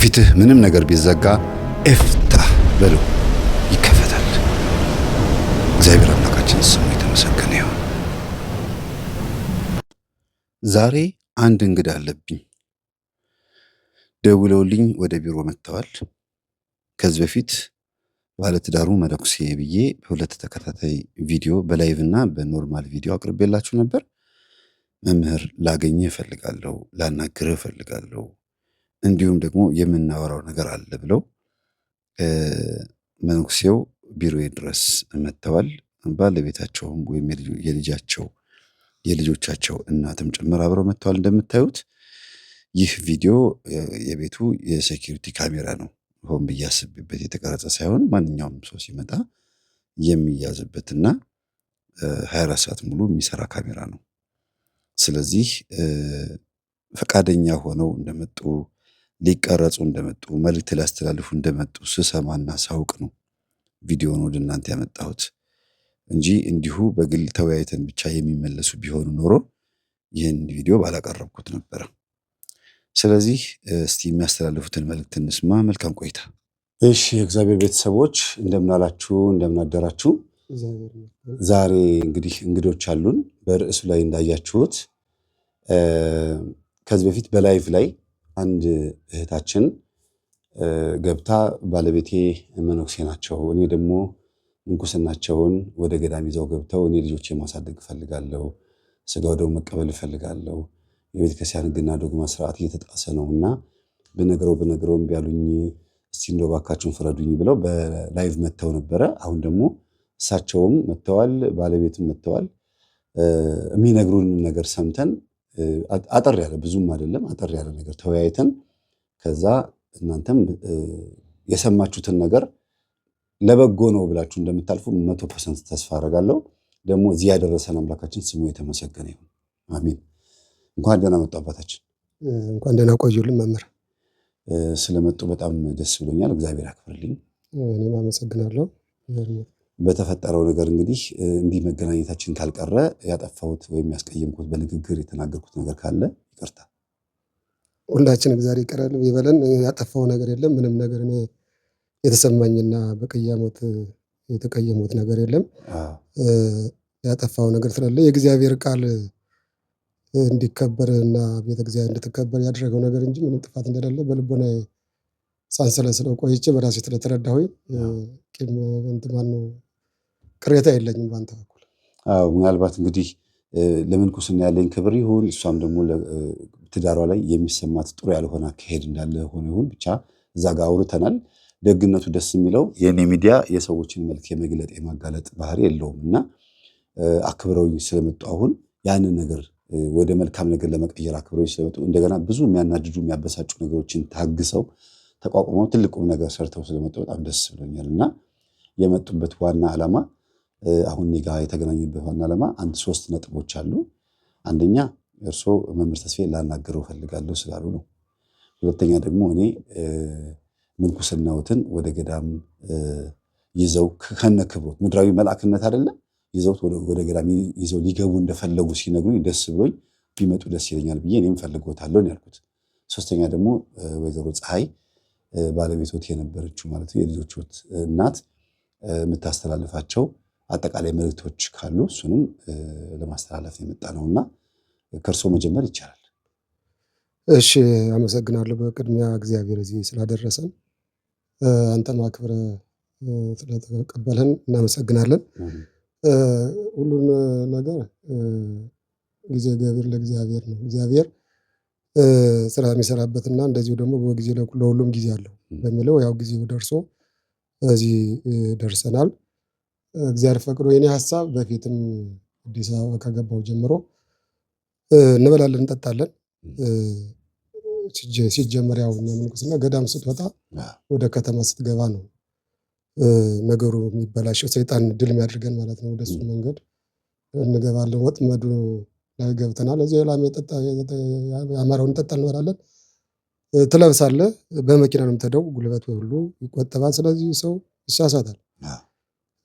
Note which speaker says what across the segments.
Speaker 1: ከፊትህ ምንም ነገር ቢዘጋ እፍታህ በለው ይከፈታል። እግዚአብሔር አምላካችን ስሙ የተመሰገነ ይሁን። ዛሬ አንድ እንግዳ አለብኝ። ደውለውልኝ ወደ ቢሮ መጥተዋል። ከዚህ በፊት ባለትዳሩ መነኩሴ ብዬ በሁለት ተከታታይ ቪዲዮ በላይቭ እና በኖርማል ቪዲዮ አቅርቤላችሁ ነበር። መምህር ላገኘህ እፈልጋለሁ፣ ላናግርህ እፈልጋለሁ፣ እንዲሁም ደግሞ የምናወራው ነገር አለ ብለው መነኩሴው ቢሮዬ ድረስ መጥተዋል። ባለቤታቸውም ወይም የልጆቻቸው እናትም ጭምር አብረው መጥተዋል። እንደምታዩት ይህ ቪዲዮ የቤቱ የሴኪሪቲ ካሜራ ነው። ሆን ብዬ አስቤበት የተቀረጸ ሳይሆን ማንኛውም ሰው ሲመጣ የሚያዝበትና 24 ሰዓት ሙሉ የሚሰራ ካሜራ ነው። ስለዚህ ፈቃደኛ ሆነው እንደመጡ ሊቀረጹ እንደመጡ መልእክት ሊያስተላልፉ እንደመጡ ስሰማና ሳውቅ ነው ቪዲዮውን ወደ እናንተ ያመጣሁት እንጂ እንዲሁ በግል ተወያይተን ብቻ የሚመለሱ ቢሆኑ ኖሮ ይህን ቪዲዮ ባላቀረብኩት ነበረ። ስለዚህ እስቲ የሚያስተላልፉትን መልእክት እንስማ። መልካም ቆይታ። እሺ፣ የእግዚአብሔር ቤተሰቦች እንደምን አላችሁ? እንደምን አደራችሁ? ዛሬ እንግዲህ እንግዶች አሉን። በርዕሱ ላይ እንዳያችሁት ከዚህ በፊት በላይቭ ላይ አንድ እህታችን ገብታ ባለቤቴ መነኩሴ ናቸው፣ እኔ ደግሞ ምንኩስናቸውን ወደ ገዳም ይዘው ገብተው እኔ ልጆቼ ማሳደግ እፈልጋለሁ፣ ስጋው ደግሞ መቀበል እፈልጋለሁ፣ የቤተክርስቲያን ሕግና ዶግማ ስርዓት እየተጣሰ ነውና ብነግረው እምቢ አሉኝ፣ እስቲ እንደው እባካችሁን ፍረዱኝ ብለው በላይቭ መጥተው ነበረ። አሁን ደግሞ እሳቸውም መጥተዋል፣ ባለቤትም መጥተዋል። የሚነግሩን ነገር ሰምተን አጠር ያለ ብዙም አይደለም አጠር ያለ ነገር ተወያይተን ከዛ እናንተም የሰማችሁትን ነገር ለበጎ ነው ብላችሁ እንደምታልፉ 100% ተስፋ አደርጋለሁ። ደግሞ እዚህ ያደረሰን አምላካችን ስሙ የተመሰገነ ይሁን። አሜን። እንኳን ደህና መጡ አባታችን።
Speaker 2: እንኳን ደህና ቆዩልን መምህር።
Speaker 1: ስለመጡ በጣም ደስ ብሎኛል። እግዚአብሔር ያክብርልኝ።
Speaker 2: እኔም አመሰግናለሁ።
Speaker 1: በተፈጠረው ነገር እንግዲህ እንዲህ መገናኘታችን ካልቀረ ያጠፋሁት ወይም ያስቀየምኩት በንግግር የተናገርኩት ነገር ካለ ይቅርታ።
Speaker 2: ሁላችን እግዚአብሔር ይቀራል ይበለን። ያጠፋው ነገር የለም ምንም ነገር እኔ የተሰማኝና በቅያሞት የተቀየሙት ነገር የለም። ያጠፋው ነገር ስላለ የእግዚአብሔር ቃል እንዲከበር እና ቤተ እግዚአብሔር እንድትከበር ያደረገው ነገር እንጂ ምንም ጥፋት እንደሌለ በልቦናዬ ሳንሰለስለው ቆይቼ በራሴ ስለተረዳሁኝ ቅሬታ የለኝም በአንተ በኩል።
Speaker 1: ምናልባት እንግዲህ ለምንኩስና ያለኝ ክብር ይሁን እሷም ደግሞ ትዳሯ ላይ የሚሰማት ጥሩ ያልሆነ አካሄድ እንዳለ ሆኖ ይሁን ብቻ እዛ ጋር አውርተናል። ደግነቱ ደስ የሚለው የኔ ሚዲያ የሰዎችን መልክ የመግለጥ የማጋለጥ ባህሪ የለውም እና አክብረውኝ ስለመጡ አሁን ያንን ነገር ወደ መልካም ነገር ለመቀየር አክብረውኝ ስለመጡ እንደገና ብዙ የሚያናድዱ የሚያበሳጩ ነገሮችን ታግሰው ተቋቁመው ትልቁም ነገር ሰርተው ስለመጡ በጣም ደስ ብሎኛል እና የመጡበት ዋና ዓላማ አሁን እኔ ጋር የተገናኙበት ዋና ዓላማ 3 ነጥቦች አሉ። አንደኛ እርስዎ መምህር ተስፋዬ ላናገረው ፈልጋለሁ ስላሉ ነው። ሁለተኛ ደግሞ እኔ ምንኩስናዎትን ወደ ገዳም ይዘው ከነ ክብሮት ምድራዊ መልአክነት አይደለም ይዘውት ወደ ገዳም ይዘው ሊገቡ እንደፈለጉ ሲነግሩኝ ደስ ብሎኝ ቢመጡ ደስ ይለኛል ብዬ እኔም ፈልጎታለሁ ያልኩት። ሶስተኛ ደግሞ ወይዘሮ ፀሐይ ባለቤቶት የነበረችው ማለት ነው የልጆቹት እናት የምታስተላልፋቸው አጠቃላይ መልእክቶች ካሉ እሱንም ለማስተላለፍ የመጣ ነውና ከእርሶ መጀመር ይቻላል።
Speaker 2: እሺ፣ አመሰግናለሁ። በቅድሚያ እግዚአብሔር እዚህ ስላደረሰን አንተም አክብረህ ስለተቀበለን እናመሰግናለን። ሁሉን ነገር ጊዜ እግዚአብሔር ለእግዚአብሔር ነው። እግዚአብሔር ስራ የሚሰራበትና እንደዚሁ ደግሞ በጊዜ ለሁሉም ጊዜ አለው በሚለው ያው ጊዜው ደርሶ እዚህ ደርሰናል። እግዚአብሔር ፈቅዶ የኔ ሐሳብ በፊትም አዲስ አበባ ከገባው ጀምሮ እንበላለን እንጠጣለን። ሲጀመር ያው እኛ ምንኩስና ገዳም ስትወጣ ወደ ከተማ ስትገባ ነው ነገሩ የሚበላሸው፣ ሰይጣን ድል የሚያደርገን ማለት ነው። ወደሱ መንገድ እንገባለን። ወጥመዱ ላይ ገብተናል። እዚህ ላም ያማረውን እንጠጣ እንበላለን። ትለብሳለህ፣ በመኪና ነው የምትሄደው፣ ጉልበት ሁሉ ይቆጠባል። ስለዚህ ሰው ይሳሳታል።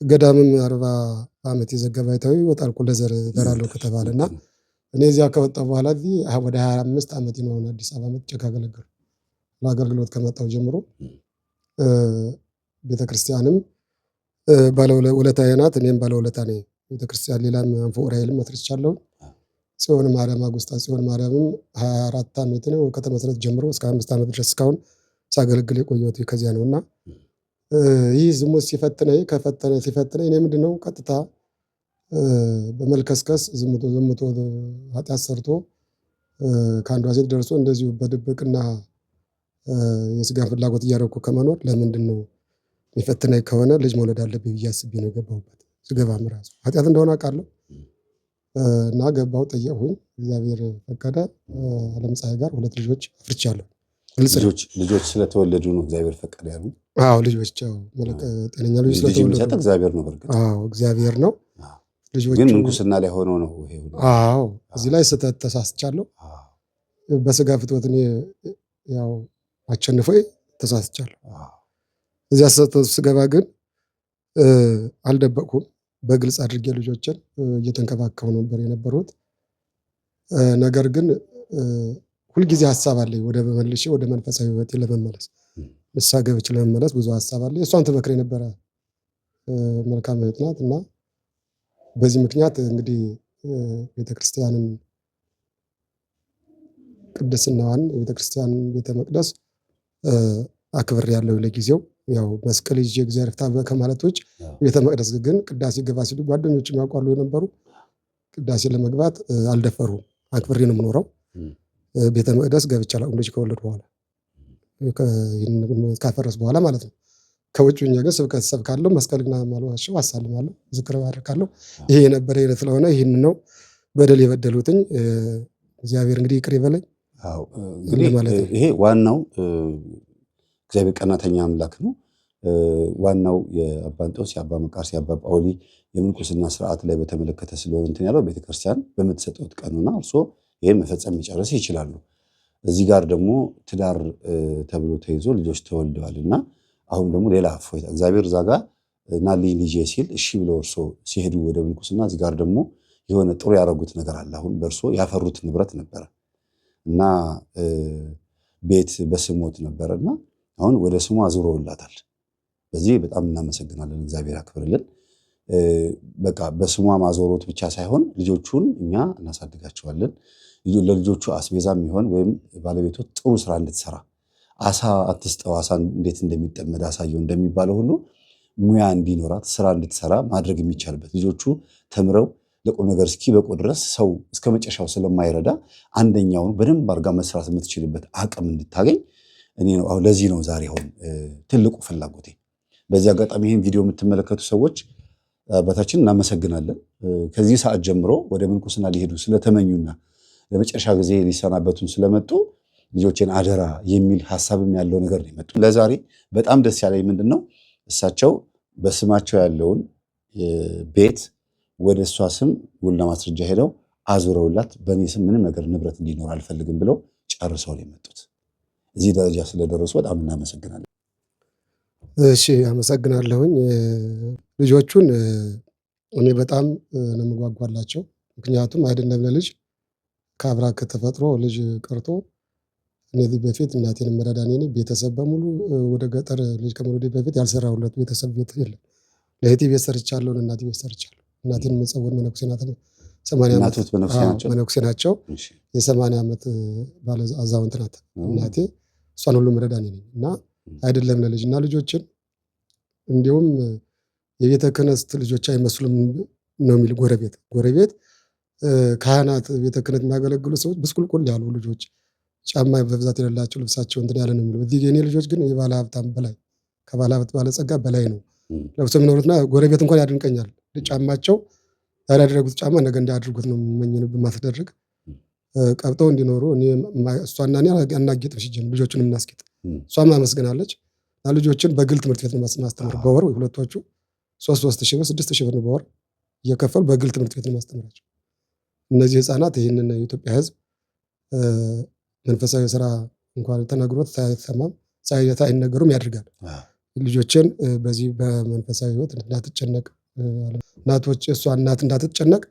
Speaker 2: ገዳምም 40 ዓመት የዘጋ ባይታዊ ይወጣል እኮ ለዘር እዘራለሁ ከተባለና እኔ እዚያ ከወጣሁ በኋላ ወደ 25 ዓመት ነው አዲስ አበባ መጥቼ ካገለገልኩ። ለአገልግሎት ከመጣሁ ጀምሮ ቤተክርስቲያንም ባለውለታዬ ናት፣ እኔም ባለውለታ ነኝ። ቤተክርስቲያን ሌላም አንፎ ዑራኤልም መስርቻለሁ። ጽዮን ማርያም አጉስታ ጽዮን ማርያምም 24 ዓመት ነው ከተመሰረት ጀምሮ እስከ 5 ዓመት ድረስ እስካሁን ሳገለግል የቆየሁት ከዚያ ነውና ይህ ዝሙት ሲፈትነኝ ሲፈትነኝ እኔ ምንድነው ቀጥታ በመልከስከስ ዝሙቶ ኃጢአት ሰርቶ ከአንዷ ሴት ደርሶ እንደዚሁ በድብቅና የስጋ ፍላጎት እያደረኩ ከመኖር ለምንድን ነው የሚፈትነኝ ከሆነ ልጅ መውለድ አለብኝ ብዬ አስቤ ነው የገባሁበት። ስገባም ራሱ ኃጢአት እንደሆነ አውቃለሁ እና ገባሁ፣ ጠየቅሁኝ። እግዚአብሔር ፈቀደ። አለምፀሐይ ጋር 2 ልጆች አፍርቻለሁ።
Speaker 1: ልጆች ስለተወለዱ ነው እግዚአብሔር ፈቀደ ያሉ?
Speaker 2: አዎ ልጆች ጤነኛ ልጆች ስለተወለዱ
Speaker 1: እግዚአብሔር ነው። በርግጥ
Speaker 2: አዎ እግዚአብሔር ነው። ልጆቹ
Speaker 1: ግን ምንኩስና ላይ ሆኖ ነው ይሄ።
Speaker 2: አዎ እዚህ ላይ ስህተት ተሳስቻለሁ። በስጋ ፍትወት እኔ ያው አቸንፎኝ ተሳስቻለሁ። እዚያ ስገባ ግን አልደበቅኩም። በግልጽ አድርጌ ልጆችን እየተንከባከቡ ነበር የነበሩት። ነገር ግን ሁልጊዜ ሀሳብ አለኝ ወደ መንፈሳዊ ህይወቴ ለመመለስ፣ ንስሐ ገብቼ ለመመለስ ብዙ ሀሳብ አለኝ። እሷን ትመክረኝ ነበረ። መልካም እህት ናት እና በዚህ ምክንያት እንግዲህ ቤተክርስቲያንን ቅድስናዋን የቤተክርስቲያን ቤተ መቅደስ አክብሬያለሁ ለጊዜው። ያው መስቀል ይዤ እግዚአብሔር ፍታ ከማለት ውጭ ቤተ መቅደስ ግን ቅዳሴ ገባ ሲሉ ጓደኞች የሚያውቋሉ የነበሩ ቅዳሴ ለመግባት አልደፈሩም። አክብሬ ነው የምኖረው። ቤተ መቅደስ ገብቼ አላውቅም ልጅ ከወለድኩ በኋላ ካፈረስ በኋላ ማለት ነው። ከውጭ ሆኜ ግን ስብከት ሰብካለሁ፣ መስቀልና ማልዋሸው አሳልማለሁ፣ ዝክር ባርካለሁ። ይሄ የነበረ ይነት ስለሆነ ይህን ነው በደል የበደሉትኝ። እግዚአብሔር እንግዲህ ይቅር ይበለኝ።
Speaker 1: እንግዲህ ይሄ ዋናው እግዚአብሔር ቀናተኛ አምላክ ነው። ዋናው የአባ እንጦንስ የአባ መቃርስ የአባ ጳውሊ የምንኩስና ስርዓት ላይ በተመለከተ ስለሆነ እንትን ያለው ቤተክርስቲያን በምትሰጠው ቀኑና እርሶ ይሄን መፈጸም መጨረስ ይችላሉ። እዚህ ጋር ደግሞ ትዳር ተብሎ ተይዞ ልጆች ተወልደዋልና አሁን ደግሞ ሌላ እፎይታ እግዚአብሔር እዛ ጋር ናልኝ ልጄ ሲል እሺ ብለው እርሶ ሲሄዱ ወደ ምንኩስና እዚህ ጋር ደግሞ የሆነ ጥሩ ያደረጉት ነገር አለ። አሁን በእርሶ ያፈሩት ንብረት ነበረ እና ቤት በስሞት ነበረና አሁን ወደ ስሙ አዙረውላታል። በዚህ በጣም እናመሰግናለን። እግዚአብሔር ያክብርልን። በቃ በስሟ ማዞሮት ብቻ ሳይሆን ልጆቹን እኛ እናሳድጋቸዋለን። ለልጆቹ አስቤዛ የሚሆን ወይም ባለቤቱ ጥሩ ስራ እንድትሰራ አሳ አትስጠው፣ አሳ እንዴት እንደሚጠመድ አሳየው እንደሚባለው ሁሉ ሙያ እንዲኖራት ስራ እንድትሰራ ማድረግ የሚቻልበት ልጆቹ ተምረው ለቁም ነገር እስኪበቁ ድረስ ሰው እስከ መጨረሻው ስለማይረዳ አንደኛውን በደንብ አድርጋ መስራት የምትችልበት አቅም እንድታገኝ እኔ ነው አሁን ለዚህ ነው ዛሬ አሁን ትልቁ ፍላጎቴ። በዚህ አጋጣሚ ይህን ቪዲዮ የምትመለከቱ ሰዎች አባታችን እናመሰግናለን። ከዚህ ሰዓት ጀምሮ ወደ ምንኩስና ሊሄዱ ስለተመኙና ለመጨረሻ ጊዜ ሊሰናበቱን ስለመጡ ልጆችን አደራ የሚል ሐሳብም ያለው ነገር ነው የመጡ። ለዛሬ በጣም ደስ ያለኝ ምንድነው እሳቸው በስማቸው ያለውን ቤት ወደ እሷ ስም ውልና ማስረጃ ሄደው አዙረውላት በእኔ ስም ምንም ነገር ንብረት እንዲኖር አልፈልግም ብለው ጨርሰው ነው የመጡት። እዚህ ደረጃ ስለደረሱ በጣም እናመሰግናለን።
Speaker 2: እሺ አመሰግናለሁኝ። ልጆቹን እኔ በጣም ነው የምጓጓላቸው። ምክንያቱም አይደለም ለልጅ ከአብራክ ተፈጥሮ ልጅ ቀርቶ እነዚህ በፊት እናቴን መረዳኔ ቤተሰብ በሙሉ ወደ ገጠር ልጅ ከመውለዴ በፊት ያልሰራሁለት ቤተሰብ ቤት የለም። ለእህቴ ቤት ሰርቻለሁ፣ ለእናቴ ቤት ሰርቻለሁ። እናቴን መጸወር መነኩሴ ናት። 80 ዓመት መነኩሴ ናቸው። የ80 ዓመት ባለ አዛውንት ናት እናቴ። እሷን ሁሉ መረዳኔ ነኝ እና አይደለም ለልጅ እና ልጆችን እንዲሁም የቤተ ክህነት ልጆች አይመስሉም ነው የሚል ጎረቤት ካህናት ቤተ ክህነት የሚያገለግሉ ሰዎች ብስቁልቁል ያሉ ልጆች ጫማ በብዛት የሌላቸው ልብሳቸው እንትን ያለ ነው የሚለው። እዚህ የኔ ልጆች ግን የባለ ሀብታም በላይ ከባለ ሀብት ባለጸጋ በላይ ነው ለብሰው የሚኖሩትና ጎረቤት እንኳን ያድንቀኛል። ጫማቸው ያላደረጉት ጫማ ነገ እንዲያድርጉት ነው የምመኝን በማስደረግ ቀብጠው እንዲኖሩ እሷና እኔ አናጌጥም ሲጀምር ልጆቹን የምናስጌጥ እሷም አመስግናለች። ልጆችን በግል ትምህርት ቤት ነው ማስተምር። በወር ሁለቶቹ 3 ሺህ ብር 6 ሺህ ብር በወር እየከፈሉ በግል ትምህርት ቤት ነው ማስተምራቸው። እነዚህ ህፃናት ይህንን የኢትዮጵያ ህዝብ መንፈሳዊ ስራ እንኳን ተነግሮት ሳይሰማም ሳይነገሩም ያደርጋል። ልጆችን በዚህ በመንፈሳዊ ህይወት እንዳትጨነቅ እናቶች እሷ እናት እንዳትጨነቅ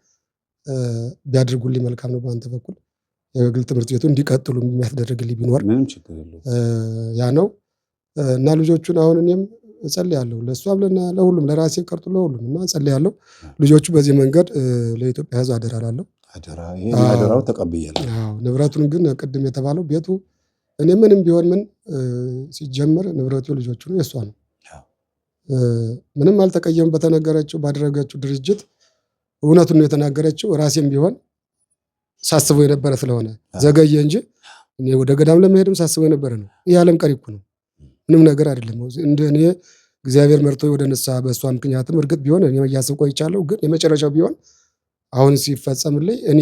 Speaker 2: ቢያደርጉልኝ መልካም ነው በአንተ በኩል። የግል ትምህርት ቤቱ እንዲቀጥሉ የሚያስደርግልኝ ቢኖር
Speaker 1: ምንም ችግር የለውም።
Speaker 2: ያ ነው እና ልጆቹን አሁን እኔም እጸልያለሁ ለእሷም ለሁሉም ለራሴ ቀርቶ ለሁሉም እና እጸልያለሁ። ልጆቹ በዚህ መንገድ ለኢትዮጵያ ሕዝብ አደራ እላለሁ።
Speaker 1: ይሄን አደራው ተቀብያለሁ።
Speaker 2: ንብረቱን ግን ቅድም የተባለው ቤቱ እኔ ምንም ቢሆን ምን ሲጀመር ንብረቱ ልጆቹ ነው፣ የእሷ ነው። ምንም አልተቀየም። በተነገረችው ባደረገችው ድርጅት እውነቱን ነው የተናገረችው። ራሴም ቢሆን ሳስበው የነበረ ስለሆነ ዘገየ እንጂ እኔ ወደ ገዳም ለመሄድም ሳስበው የነበረ ነው። ይህ ዓለም ቀሪ እኮ ነው፣ ምንም ነገር አይደለም። እንደ እኔ እግዚአብሔር መርቶ ወደ ንስሐ በእሷ ምክንያትም እርግጥ ቢሆን እኔ እያሰብኩ ቆይቻለሁ። ግን የመጨረሻው ቢሆን አሁን ሲፈጸምልኝ እኔ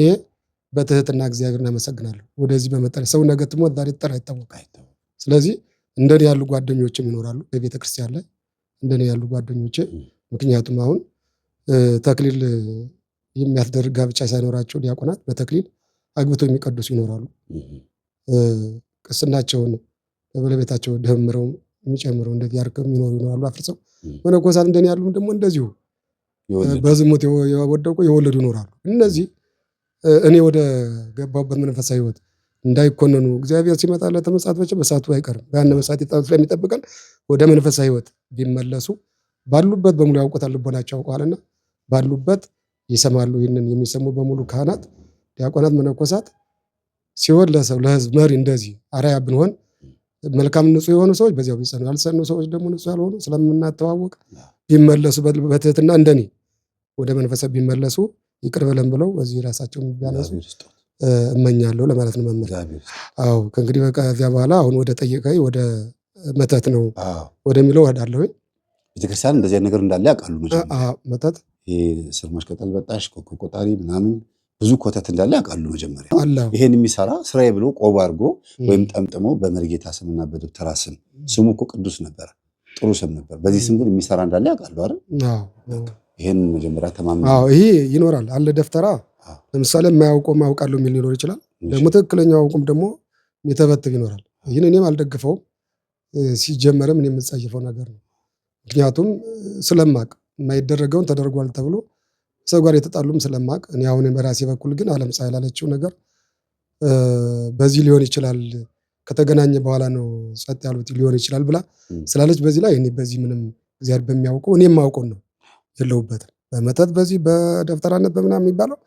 Speaker 2: በትህትና እግዚአብሔርን አመሰግናለሁ። ወደዚህ በመጠር ሰው ነገ ትሞት ዛሬ ትጠራ ይታወቃል። ስለዚህ እንደኔ ያሉ ጓደኞችም ይኖራሉ በቤተ ክርስቲያን ላይ እንደኔ ያሉ ጓደኞቼ። ምክንያቱም አሁን ተክሊል የሚያስደርግ ጋብቻ ሳይኖራቸው ዲያቆናት በተክሊል አግብተው የሚቀድሱ ይኖራሉ። ቅስናቸውን በባለቤታቸው ደምረው የሚጨምረው እንደዚህ አድርገው የሚኖሩ ይኖራሉ አፍርሰው። መነኮሳት እንደኔ ያሉ ደግሞ እንደዚሁ በዝሙት የወደቁ የወለዱ ይኖራሉ። እነዚህ እኔ ወደ ገባሁበት መንፈሳዊ ሕይወት እንዳይኮነኑ እግዚአብሔር ሲመጣ ለተመጻቶች በሳቱ አይቀርም ገሃነመ እሳት ስለሚጠብቀን ወደ መንፈሳዊ ሕይወት ቢመለሱ ባሉበት በሙሉ ያውቁታል፣ ልቦናቸው ያውቀዋልና ባሉበት ይሰማሉ። ይህንን የሚሰሙ በሙሉ ካህናት፣ ዲያቆናት፣ መነኮሳት ሲሆን ለሰው ለሕዝብ መሪ እንደዚህ አርአያ ብንሆን መልካም ንጹሕ የሆኑ ሰዎች በዚያው ቢጸኑ፣ ያልጸኑ ሰዎች ደግሞ ንጹሕ ያልሆኑ ስለምናተዋወቅ ቢመለሱ በትህትና እንደኔ ወደ መንፈሳዊ ቢመለሱ ይቅር በለን ብለው በዚህ ራሳቸውን ቢያነሱ እመኛለሁ ለማለት ነው መምህር። አዎ ከእንግዲህ በቃ እዚያ በኋላ አሁን ወደ ጠየቀኝ ወደ መተት ነው ወደሚለው እሄዳለሁኝ።
Speaker 1: ቤተክርስቲያን እንደዚህ አይነት ነገር እንዳለ ያውቃሉ።
Speaker 2: መተት
Speaker 1: ስር ማሽቀጠል በጣሽ ኮከብ ቆጣሪ ምናምን ብዙ ኮተት እንዳለ ያውቃሉ። መጀመሪያ ይሄን የሚሰራ ስራዬ ብሎ ቆብ አድርጎ ወይም ጠምጥሞ በመርጌታ ስምና በዶክተራ ስም ስሙ እኮ ቅዱስ ነበረ፣ ጥሩ ስም ነበር። በዚህ ስም ግን የሚሰራ እንዳለ ያውቃሉ አይደል? ይሄን መጀመሪያ ተማምነው
Speaker 2: ይሄ ይኖራል አለ ደፍተራ። ለምሳሌ የማያውቀው ማውቃለሁ የሚል ሊኖር ይችላል። ደግሞ ትክክለኛው አውቁም ደግሞ የተበትብ ይኖራል። ይህን እኔም አልደግፈውም። ሲጀመርም እኔ የምጸይፈው ነገር ነው። ምክንያቱም ስለማቅ የማይደረገውን ተደርጓል ተብሎ ሰው ጋር የተጣሉም ስለማቅ እኔ አሁን በራሴ በኩል ግን ዓለም ፀሐይ ላለችው ነገር በዚህ ሊሆን ይችላል ከተገናኘ በኋላ ነው ጸጥ ያሉት ሊሆን ይችላል ብላ ስላለች በዚህ ላይ እኔ በዚህ ምንም እግዚአብሔር በሚያውቀው እኔ የማውቀው ነው የለሁበትም። በመተት በዚህ በደፍተራነት በምናምን የሚባለው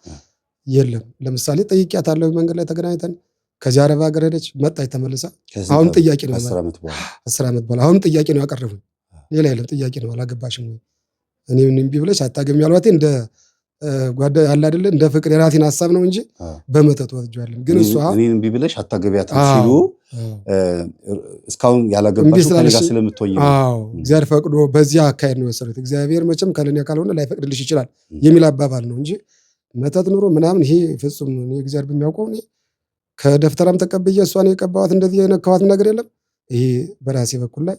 Speaker 2: የለም። ለምሳሌ ጠይቂያታለሁ መንገድ ላይ ተገናኝተን ከዚህ አረብ ሀገር ሄደች መጣች ተመልሳ አሁን ጥያቄ ነው 10 ዓመት በኋላ አሁን ጥያቄ ነው ያቀረቡኝ። ሌላ የለም ጥያቄ ነው አላገባሽም ወይ እኔ ምን እምቢ ብለሽ አታገቢ ያሏት እንደ ጓዳ ያለ አይደለ እንደ ፍቅር የራሴን ሐሳብ ነው እንጂ በመተት ወጥጇልም። ግን እሷ
Speaker 1: እኔ እምቢ ብለሽ አታገቢያት ሲሉ እስካሁን ያላገባሽ ከለጋ ስለምትወይ ነው።
Speaker 2: እግዚአብሔር ፈቅዶ በዚያ አካሄድ ነው የወሰዱት። እግዚአብሔር መቼም ከለኛ ካልሆነ ላይፈቅድልሽ ይችላል የሚል አባባል ነው እንጂ መተት ኑሮ ምናምን ይሄ ፍጹም ነው እግዚአብሔር በሚያውቀው። እኔ ከደፍተራም ተቀብዬ እሷን የቀባዋት እንደዚህ የነካዋት ነገር የለም። ይሄ በራሴ በኩል ላይ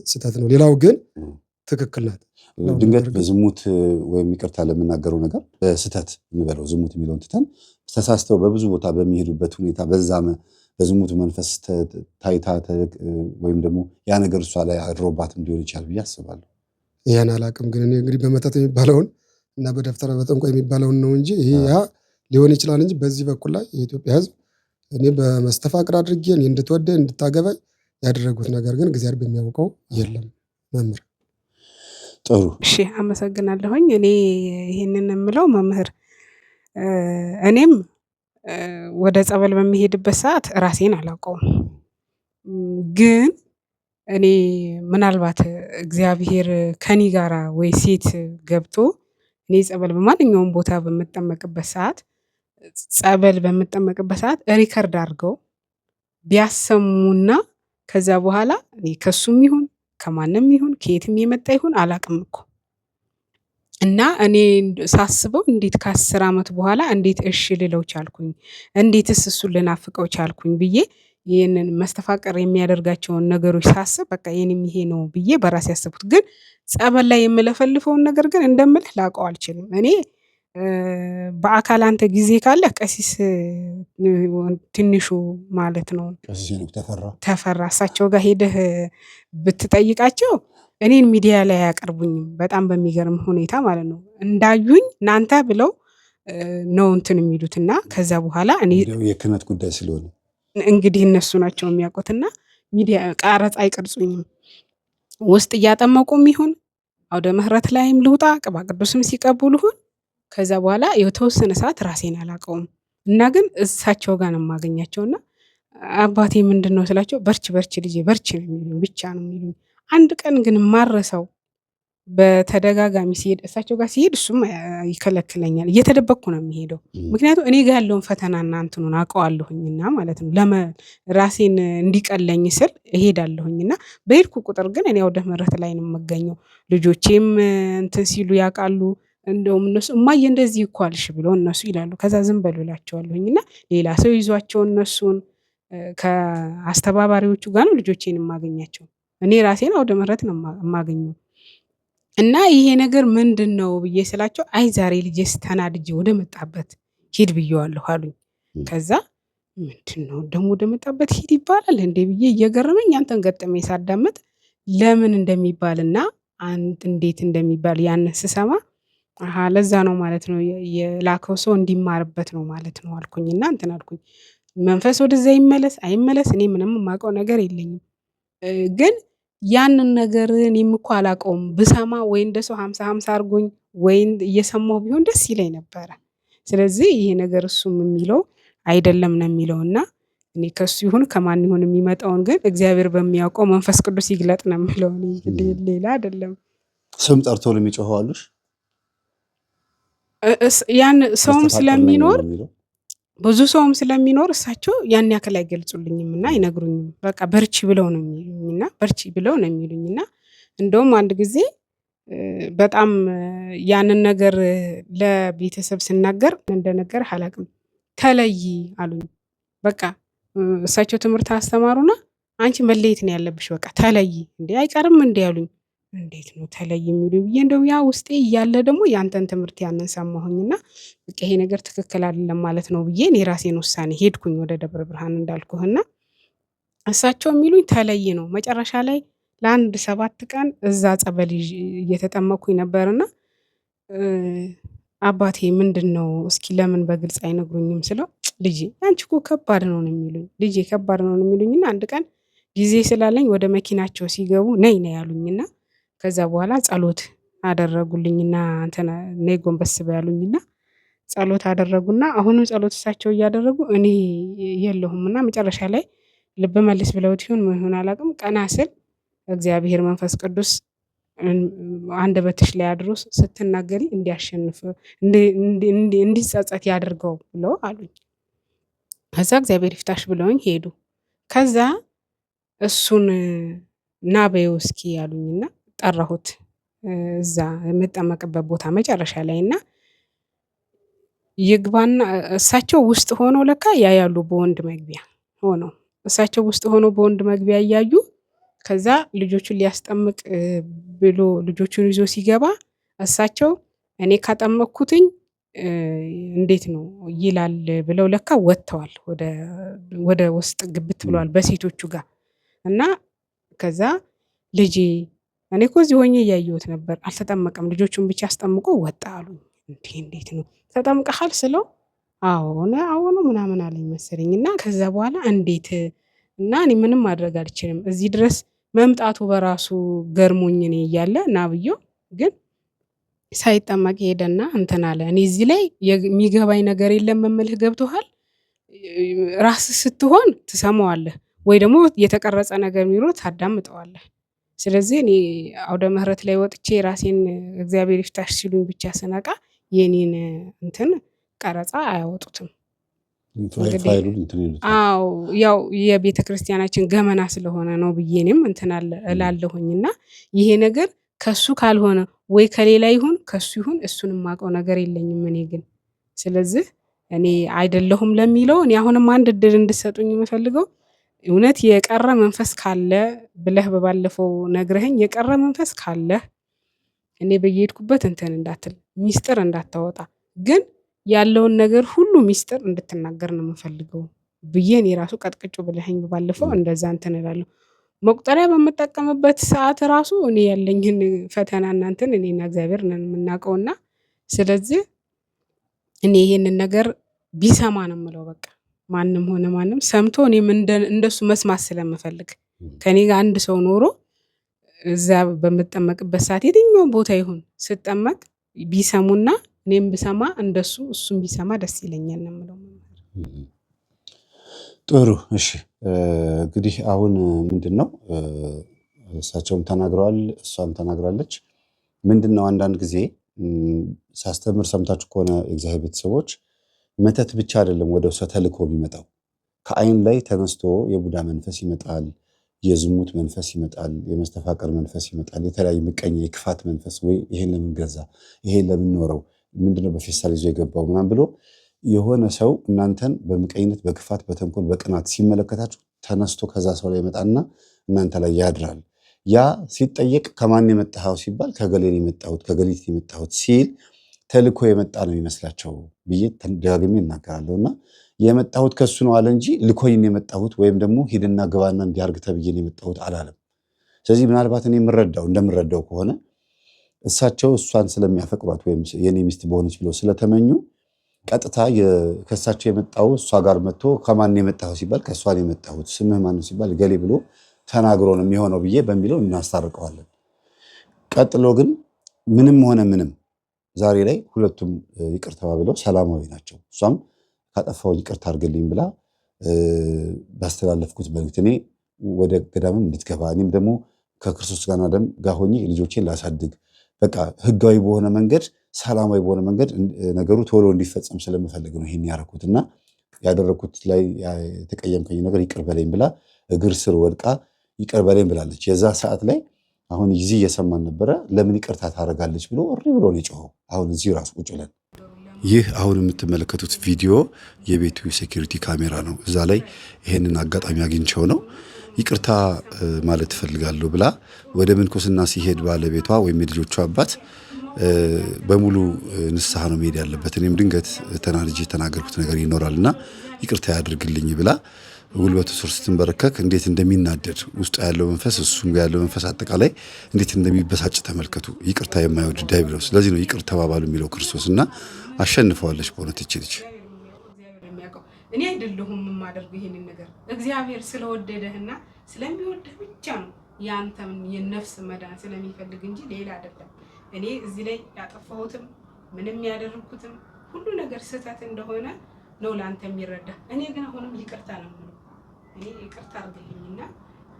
Speaker 2: ስህተት ነው። ሌላው ግን ትክክል ናት።
Speaker 1: ድንገት በዝሙት ወይም ይቅርታ ለምናገረው ነገር በስህተት እንበለው ዝሙት የሚለውን ትተን ተሳስተው በብዙ ቦታ በሚሄዱበት ሁኔታ በዛም በዝሙት መንፈስ ታይታ ወይም ደግሞ ያ ነገር እሷ ላይ አድሮባትም ሊሆን ይችላል ብዬ አስባለሁ።
Speaker 2: ያን አላውቅም። ግን እኔ እንግዲህ በመተት የሚባለውን እና በደፍተራ በጠንቋይ የሚባለውን ነው እንጂ ይሄ ያ ሊሆን ይችላል እንጂ በዚህ በኩል ላይ የኢትዮጵያ ሕዝብ እኔ በመስተፋቅር አድርጌ እኔ እንድትወደኝ እንድታገባኝ ያደረጉት ነገር ግን እግዚአብሔር በሚያውቀው የለም። መምህር
Speaker 1: ጥሩ
Speaker 3: እሺ፣ አመሰግናለሁኝ። እኔ ይሄንን የምለው መምህር እኔም ወደ ጸበል በሚሄድበት ሰዓት ራሴን አላውቀውም። ግን እኔ ምናልባት እግዚአብሔር ከኔ ጋራ ወይ ሴት ገብቶ እኔ ጸበል በማንኛውም ቦታ በምጠመቅበት ሰዓት ሪከርድ አድርገው ቢያሰሙና ከዛ በኋላ እኔ ከሱም ይሁን ከማንም ይሁን ከየትም የመጣ ይሁን አላቅም እኮ እና እኔ ሳስበው እንዴት ከ10 ዓመት በኋላ እንዴት እሺ ልለው ቻልኩኝ? እንዴትስ እሱን ልናፍቀው ቻልኩኝ ብዬ ይህንን መስተፋቀር የሚያደርጋቸውን ነገሮች ሳስብ በቃ የኔም ይሄ ነው ብዬ በራሴ ያሰብኩት። ግን ጸበል ላይ የምለፈልፈውን ነገር ግን እንደምልህ ላውቀው አልችልም። እኔ በአካል አንተ ጊዜ ካለ ቀሲስ ትንሹ ማለት ነው ተፈራ እሳቸው ጋር ሄደህ ብትጠይቃቸው እኔን ሚዲያ ላይ አያቀርቡኝም። በጣም በሚገርም ሁኔታ ማለት ነው እንዳዩኝ እናንተ ብለው ነው እንትን የሚሉትና ከዛ በኋላ እኔ
Speaker 1: የክህነት ጉዳይ ስለሆነ
Speaker 3: እንግዲህ እነሱ ናቸው የሚያውቁትና ሚዲያ ቀረጻ አይቀርጹኝም። ውስጥ እያጠመቁም ይሁን አውደ ምህረት ላይም ልውጣ ቅባ ቅዱስም ሲቀቡ ልሁን ከዛ በኋላ የተወሰነ ሰዓት ራሴን አላውቀውም እና ግን እሳቸው ጋር ነው የማገኛቸውና አባቴ ምንድነው ስላቸው በርች ልጄ በርች ነው የሚሉኝ ብቻ ነው የሚሉኝ። አንድ ቀን ግን ማረሰው በተደጋጋሚ ሲሄድ እሳቸው ጋር ሲሄድ እሱም ይከለክለኛል እየተደበቅኩ ነው የሚሄደው ምክንያቱም እኔ ጋር ያለውን ፈተናና እንትኑን አውቀዋለሁኝና ማለት ነው ራሴን እንዲቀለኝ ስል እሄዳለሁኝና በሄድኩ ቁጥር ግን እኔ አውደ ምህረት ላይ ነው የምገኘው። ልጆቼም እንትን ሲሉ ያውቃሉ። እንደውም እነሱ እማዬ እንደዚህ እኮ አልሽ ብለው እነሱ ይላሉ። ከዛ ዝም በሉ እላቸዋለሁኝና ሌላ ሰው ይዟቸው እነሱን ከአስተባባሪዎቹ ጋር ነው ልጆቼን የማገኛቸው። እኔ ራሴን አውደ ምህረት ነው የማገኘው። እና ይሄ ነገር ምንድነው ብዬ ስላቸው አይ ዛሬ ልጄስ ተናድጄ ወደ መጣበት ሂድ ብየዋለሁ አሉኝ። ከዛ ምንድነው ደግሞ ወደ መጣበት ሂድ ይባላል እንዴ ብዬ እየገረመኝ አንተን ገጠመኝ ሳዳምጥ ለምን እንደሚባልና እንዴት እንደሚባል ያን ስሰማ አሃ ለዛ ነው ማለት ነው የላከው ሰው እንዲማርበት ነው ማለት ነው አልኩኝና እንትን አልኩኝ። መንፈስ ወደዛ ይመለስ አይመለስ እኔ ምንም የማውቀው ነገር የለኝም። ግን ያንን ነገር እኔም እኮ አላውቀውም ብሰማ ወይ እንደ ሰው 50-50 አድርጎኝ ወይ እየሰማሁ ቢሆን ደስ ይለኝ ነበረ። ስለዚህ ይሄ ነገር እሱም የሚለው አይደለም ነው የሚለውና እኔ ከሱ ይሁን ከማን ይሁን የሚመጣውን ግን እግዚአብሔር በሚያውቀው መንፈስ ቅዱስ ይግለጥ ነው የሚለው ሌላ አይደለም።
Speaker 1: ስም ጠርቶ ለሚጮኸው አሉሽ
Speaker 3: ያን ሰውም ስለሚኖር ብዙ ሰውም ስለሚኖር እሳቸው ያን ያክል አይገልጹልኝምና አይነግሩኝም። በቃ በርቺ ብለው ነው የሚሉኝና እንደውም አንድ ጊዜ በጣም ያንን ነገር ለቤተሰብ ስናገር እንደነገር አላውቅም ተለይ አሉኝ። በቃ እሳቸው ትምህርት አስተማሩና አንቺ መለየት ነው ያለብሽ በቃ ተለይ እንዴ አይቀርም እንዴ አሉኝ። እንዴት ነው ተለይ የሚሉኝ ብዬ እንደው ያ ውስጤ እያለ ደግሞ ያንተን ትምህርት ያንን ሰማሁኝና በቃ ይሄ ነገር ትክክል አይደለም ማለት ነው ብዬ እኔ ራሴን ውሳኔ ሄድኩኝ ወደ ደብረ ብርሃን እንዳልኩህና እሳቸው የሚሉኝ ተለይ ነው። መጨረሻ ላይ ለአንድ 7 ቀን እዛ ጸበል እየተጠመኩኝ ነበርና አባቴ ምንድነው እስኪ ለምን በግልጽ አይነግሩኝም ስለው ልጄ አንቺ እኮ ከባድ ነው የሚሉኝ ልጄ ከባድ ነው የሚሉኝና አንድ ቀን ጊዜ ስላለኝ ወደ መኪናቸው ሲገቡ ነይ ያሉኝና ከዛ በኋላ ጸሎት አደረጉልኝና እንትን ነይ ጎንበስ በያሉኝና ጸሎት አደረጉና አሁንም ጸሎት እሳቸው እያደረጉ እኔ የለሁምና መጨረሻ ላይ ልብ መልስ ብለውት ይሁን ምን ይሁን አላውቅም ቀና ስል እግዚአብሔር መንፈስ ቅዱስ አንደበትሽ ላይ አድሮ ስትናገሪ እንዲያሸንፍ እንዲጸጸት ያድርገው ብለው አሉኝ። ከዛ እግዚአብሔር ይፍታሽ ብለውኝ ሄዱ። ከዛ እሱን ና በይው እስኪ ያሉኝና ጠራሁት እዛ የምጠመቅበት ቦታ መጨረሻ ላይና ይግባና እሳቸው ውስጥ ሆኖ ለካ ያያሉ በወንድ መግቢያ ሆኖ እሳቸው ውስጥ ሆኖ በወንድ መግቢያ እያዩ ከዛ ልጆቹን ሊያስጠምቅ ብሎ ልጆቹን ይዞ ሲገባ እሳቸው እኔ ካጠመቅኩትኝ እንዴት ነው ይላል ብለው ለካ ወጥተዋል ወደ ውስጥ ግብት ብለዋል በሴቶቹ ጋር እና ከዛ ልጄ እኔ እኮ እዚህ ሆኜ እያየሁት ነበር አልተጠመቀም ልጆቹን ብቻ አስጠምቆ ወጣ አሉኝ። እንዴት ነው ተጠምቀሃል ስለው አዎ ነው ምናምን አለኝ መሰለኝና ከዛ በኋላ እንዴት እና እኔ ምንም ማድረግ አልችልም እዚህ ድረስ መምጣቱ በራሱ ገርሞኝ እኔ እያለ ናብየው ግን ሳይጠመቅ ሄደና እንትን አለ። እኔ እዚህ ላይ የሚገባኝ ነገር የለም መምልህ ገብቶሃል ራስህ ስትሆን ትሰማዋለህ ወይ ደግሞ የተቀረጸ ነገር ቢኖር ታዳምጠዋለህ። ስለዚህ እኔ አውደ ምህረት ላይ ወጥቼ ራሴን እግዚአብሔር ይፍታሽ ሲሉኝ ብቻ ስነቃ የኔን እንትን ቀረጻ አያወጡትም። አዎ ያው የቤተክርስቲያናችን ገመና ስለሆነ ነው ብዬ እኔም እንትን እላለሁኝና ይሄ ነገር ከሱ ካልሆነ ወይ ከሌላ ይሁን ከሱ ይሁን እሱን የማውቀው ነገር የለኝም እኔ ግን ስለዚህ እኔ አይደለሁም ለሚለው እኔ አሁንም አንድ እድል እንድትሰጡኝ የምፈልገው እውነት የቀረ መንፈስ ካለ ብለህ በባለፈው ነግረኸኝ የቀረ መንፈስ ካለ እኔ በየሄድኩበት እንትን እንዳትል ሚስጥር እንዳታወጣ ግን ያለውን ነገር ሁሉ ሚስጥር እንድትናገር ነው የምፈልገው ብዬ እኔ ራሱ ቀጥቅጩ ብለኸኝ በባለፈው እንደዛ እንትን እላለሁ። መቁጠሪያ በምጠቀምበት ሰዓት ራሱ እኔ ያለኝን ፈተና እናንተን እኔና እግዚአብሔር ነን የምናውቀውና ስለዚህ እኔ ይሄንን ነገር ቢሰማ ነው የምለው። በቃ ማንም ሆነ ማንም ሰምቶ እኔም እንደሱ መስማት ስለምፈልግ ከኔ ጋር አንድ ሰው ኖሮ እዛ በምጠመቅበት ሰዓት የትኛውን ቦታ ይሁን ስጠመቅ ቢሰሙና እኔም ብሰማ እንደሱ እሱም ቢሰማ ደስ ይለኛል ነው የምለው።
Speaker 1: ጥሩ እሺ። እንግዲህ አሁን ምንድነው እሳቸውም ተናግረዋል፣ እሷም ተናግራለች። ምንድነው አንዳንድ ጊዜ ሳስተምር ሰምታችሁ ከሆነ የእግዚአብሔር ቤተሰቦች መተት ብቻ አይደለም ወደ ሰው ተልኮ የሚመጣው። ከአይን ላይ ተነስቶ የቡዳ መንፈስ ይመጣል፣ የዝሙት መንፈስ ይመጣል፣ የመስተፋቀር መንፈስ ይመጣል፣ የተለያዩ ምቀኛ የክፋት መንፈስ ወይ ይሄን ለምን ገዛ፣ ይሄን ለምን ኖረው፣ ምንድነው በፌስታል ይዞ የገባው ምናምን ብሎ የሆነ ሰው እናንተን በምቀኝነት በክፋት በተንኮል በቅናት ሲመለከታችሁ ተነስቶ ከዛ ሰው ላይ ይመጣና እናንተ ላይ ያድራል። ያ ሲጠየቅ ከማን የመጣኸው ሲባል ከገሌን የመጣሁት ከገሊት የመጣሁት ሲል ተልኮ የመጣ ነው የሚመስላቸው ብዬ ደጋግሜ እናገራለሁ። እና የመጣሁት ከሱ ነው አለ እንጂ ልኮኝ የመጣሁት ወይም ደግሞ ሂድና ግባና እንዲያርግ ተብዬ የመጣሁት አላለም። ስለዚህ ምናልባት እኔ እንደምረዳው ከሆነ እሳቸው እሷን ስለሚያፈቅሯት ወይም የኔ ሚስት በሆነች ብለው ስለተመኙ ቀጥታ ከእሳቸው የመጣው እሷ ጋር መጥቶ ከማን የመጣኸው ሲባል ከእሷን የመጣሁት ስምህ ማን ነው ሲባል ገሌ ብሎ ተናግሮ ነው የሚሆነው ብዬ በሚለው እናስታርቀዋለን። ቀጥሎ ግን ምንም ሆነ ምንም ዛሬ ላይ ሁለቱም ይቅር ተባብለው ሰላማዊ ናቸው። እሷም ካጠፋው ይቅርታ አድርግልኝ ብላ ባስተላለፍኩት መልእክት እኔ ወደ ገዳምም እንድትገባ እኔም ደግሞ ከክርስቶስ ጋርና ደም ጋር ሆኜ ልጆቼን ላሳድግ በቃ ህጋዊ በሆነ መንገድ ሰላማዊ በሆነ መንገድ ነገሩ ቶሎ እንዲፈጸም ስለምፈልግ ነው ይሄን ያደረኩት እና ያደረኩት ላይ የተቀየምከኝ ነገር ይቅር በለኝ ብላ እግር ስር ወድቃ ይቅር በለኝ ብላለች። የዛ ሰዓት ላይ አሁን ጊዜ እየሰማን ነበረ። ለምን ይቅርታ ታደርጋለች ብሎ እሪ ብሎ ነው የጮኸው። አሁን እዚህ ራሱ ቁጭ ብለን ይህ አሁን የምትመለከቱት ቪዲዮ የቤቱ ሴኩሪቲ ካሜራ ነው። እዛ ላይ ይሄንን አጋጣሚ አግኝቼው ነው ይቅርታ ማለት እፈልጋለሁ ብላ ወደ ምንኩስና ሲሄድ ባለቤቷ ወይም የልጆቿ አባት በሙሉ ንስሐ ነው መሄድ ያለበት። እኔም ድንገት ተናድጄ የተናገርኩት ነገር ይኖራልና ይቅርታ ያድርግልኝ ብላ ጉልበቱ ስር ስትንበረከክ እንዴት እንደሚናደድ ውስጥ ያለው መንፈስ እሱም ጋር ያለው መንፈስ አጠቃላይ እንዴት እንደሚበሳጭ ተመልከቱ። ይቅርታ የማይወድ ዲያብሎስ። ስለዚህ ነው ይቅር ተባባሉ የሚለው ክርስቶስና አሸንፈዋለች በእውነት እቺ ልጅ።
Speaker 3: እኔ አይደለሁም የማደርገው ይሄንን ነገር እግዚአብሔር ስለወደደህና ስለሚወደህ ብቻ ነው ያንተም የነፍስ መዳን ስለሚፈልግ እንጂ ሌላ አይደለም። እኔ እዚህ ላይ ያጠፋሁትም ምንም ያደረኩትም ሁሉ ነገር ስህተት እንደሆነ ነው ላንተ የሚረዳ። እኔ ግን አሁንም ይቅርታ ነው የምለው። እኔ ይቅርታ አድርግልኝና